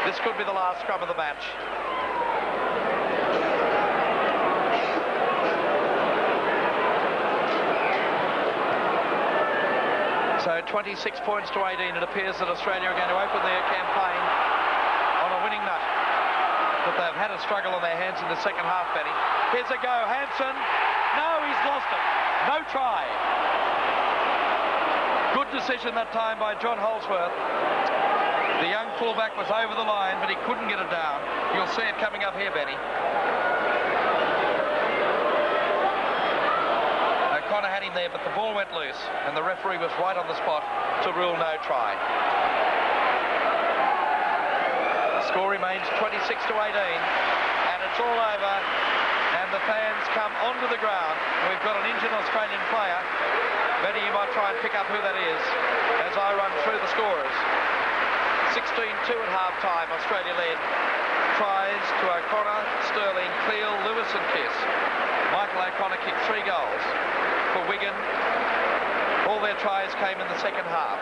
This could be the last scrum of the match. So 26 points to 18. It appears that Australia are going to open their campaign on a winning note. But they've had a struggle on their hands in the second half, Benny. Here's a go, Hampson. No, he's lost it. No try. Good decision that time by John Holsworth. The young fullback was over the line, but he couldn't get it down. You'll see it coming up here, Benny. had him there, but the ball went loose, and the referee was right on the spot to rule no try. The score remains 26-18, and it's all over, and the fans come onto the ground. We've got an injured Australian player. Maybe you might try and pick up who that is as I run through the scorers. 16-2 at half-time, Australia led. Tries to O'Connor, Sterling, Cleal, Lewis and Kiss. Michael O'Connor kicked 3 goals for Wigan. All their tries came in the second half.